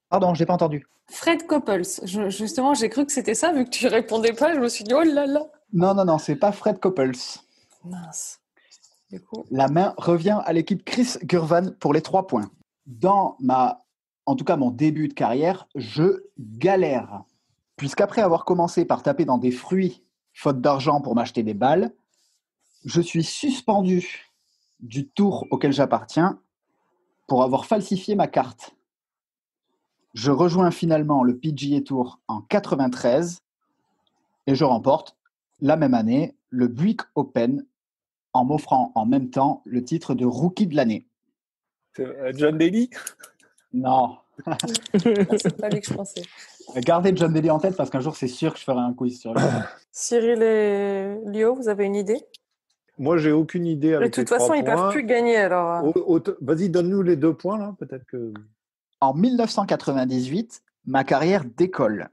Pardon, je n'ai pas entendu. Fred Couples. Justement, j'ai cru que c'était ça, vu que tu répondais pas. Je me suis dit, oh là là. Non, c'est pas Fred Couples. Mince. Du coup, La main revient à l'équipe Chris Gurvan pour les 3 points. En tout cas mon début de carrière, je galère. Puisqu'après avoir commencé par taper dans des fruits, faute d'argent pour m'acheter des balles, je suis suspendu du tour auquel j'appartiens pour avoir falsifié ma carte. Je rejoins finalement le PGA Tour en 93 et je remporte la même année le Buick Open en m'offrant en même temps le titre de rookie de l'année. John Daly. Non, c'est pas lui que je pensais. gardez John Daly en tête parce qu'un jour c'est sûr que je ferai un quiz sur lui. Cyril et Lio, vous avez une idée? Moi, j'ai aucune idée De avec toute les 3 façon, ils points. peuvent plus gagner alors. Vas-y, donne-nous les 2 points, là, peut-être que... En 1998, ma carrière décolle.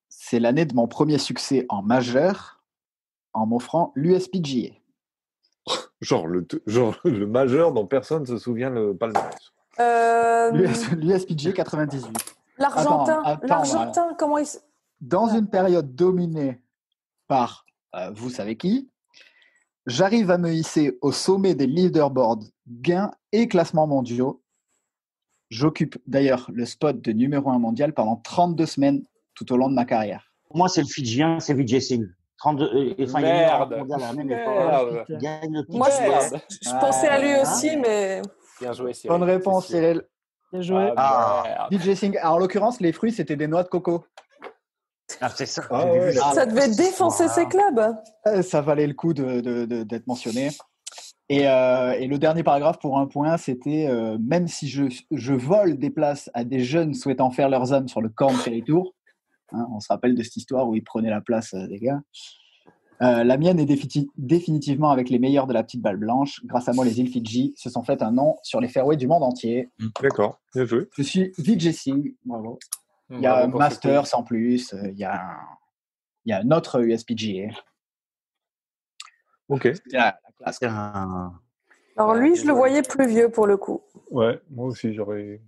C'est l'année de mon premier succès en majeur en m'offrant l'USPGA. Genre le majeur dont personne ne se souvient le palmarès. L'USPGA 98. L'Argentin. Attends, L'Argentin, comment il s- Dans une période dominée par vous savez qui, j'arrive à me hisser au sommet des leaderboards gains et classements mondiaux. J'occupe d'ailleurs le spot de numéro 1 mondial pendant 32 semaines tout au long de ma carrière. Pour moi, c'est le Fidjien, c'est Vijay Singh. 32, enfin, il est Merde. mondial à la même Merde. époque. Il gagne le titre. Moi, je Merde. pensais à lui Ouais. aussi, mais Bien joué, Cyril. Bonne réponse, c'est sûr. Cyril. Bien joué. Ah, Ah. merde. DJ Singh. Alors, en l'occurrence, les fruits, c'était des noix de coco. Ah, c'est ça. Ah J'ai ouais, vu d'accord. ça devait défoncer ses clubs. Ça valait le coup d'être mentionné. Et le dernier paragraphe pour 1 point, c'était même si je vole des places à des jeunes souhaitant faire leurs âmes sur le Corn Ferry Tour, hein, on se rappelle de cette histoire où ils prenaient la place des gars, la mienne est définitivement avec les meilleurs de la petite balle blanche. Grâce à moi, les îles Fidji se sont fait un nom sur les fairways du monde entier. D'accord, bien joué. Je suis Vijay Singh, bravo. Il y a Bravo un pour ce Masters en plus, il y a un autre USPGA. Ok. C'est la classe. C'est un- Alors lui, je le désolé. voyais plus vieux pour le coup. Ouais, moi aussi, j'aurais...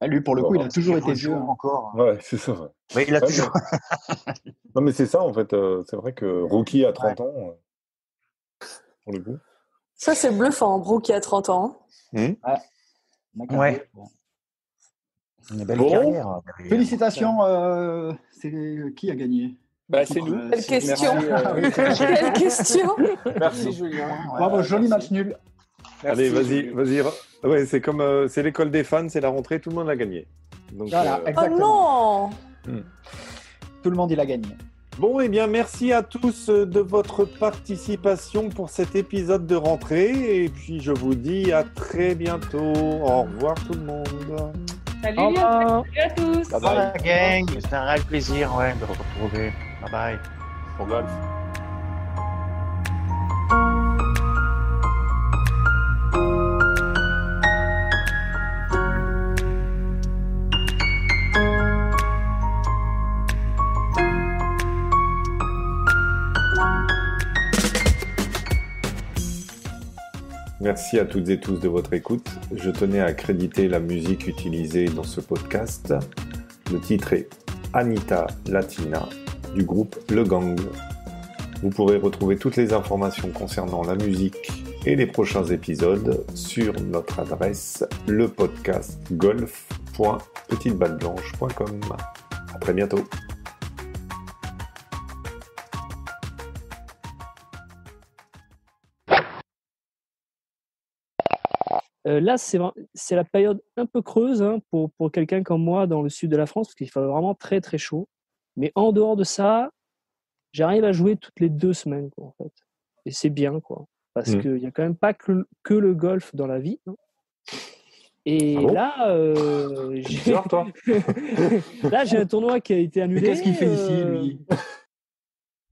Lui, pour le coup, il a toujours été vieux. encore. Ouais, c'est ça. Ouais. Mais il a Ouais, toujours. Non, mais c'est ça, en fait. C'est vrai que Rocky a 30 ans, pour le coup. Ça, c'est bluffant, Brooke qui a 30 ans. Ouais. Une belle Bon. carrière. Félicitations. C'est qui a gagné? C'est nous. Quelle question. Merci, Quelle question. merci Julien. Bravo, joli match nul. Merci, Allez, Julien. vas-y. Ouais, c'est comme c'est l'école des fans, c'est la rentrée, tout le monde a gagné. Donc, Voilà, Oh exactement. non. Tout le monde, il a gagné. Bon, eh bien, merci à tous de votre participation pour cet épisode de rentrée. Et puis, je vous dis à très bientôt. Au revoir tout le monde. Salut, Au revoir. salut à tous. Bye Bye bye. la gang, c'est un réel plaisir de vous retrouver. Bye bye. Bon golf. Merci à toutes et tous de votre écoute. Je tenais à créditer la musique utilisée dans ce podcast. Le titre est Anita Latina du groupe Le Gang. Vous pourrez retrouver toutes les informations concernant la musique et les prochains épisodes sur notre adresse lepodcastgolf.petiteballeblanche.com. À très bientôt. Là, c'est la période un peu creuse pour quelqu'un comme moi dans le sud de la France, parce qu'il fait vraiment très très chaud. Mais en dehors de ça, j'arrive à jouer toutes les 2 semaines, quoi, en fait. Et c'est bien, quoi. Parce qu'il n'y a quand même pas que le golf dans la vie. Et Ah bon là, Bizarre, toi. là, j'ai un tournoi qui a été annulé. Mais qu'est-ce qu'il fait ici, lui?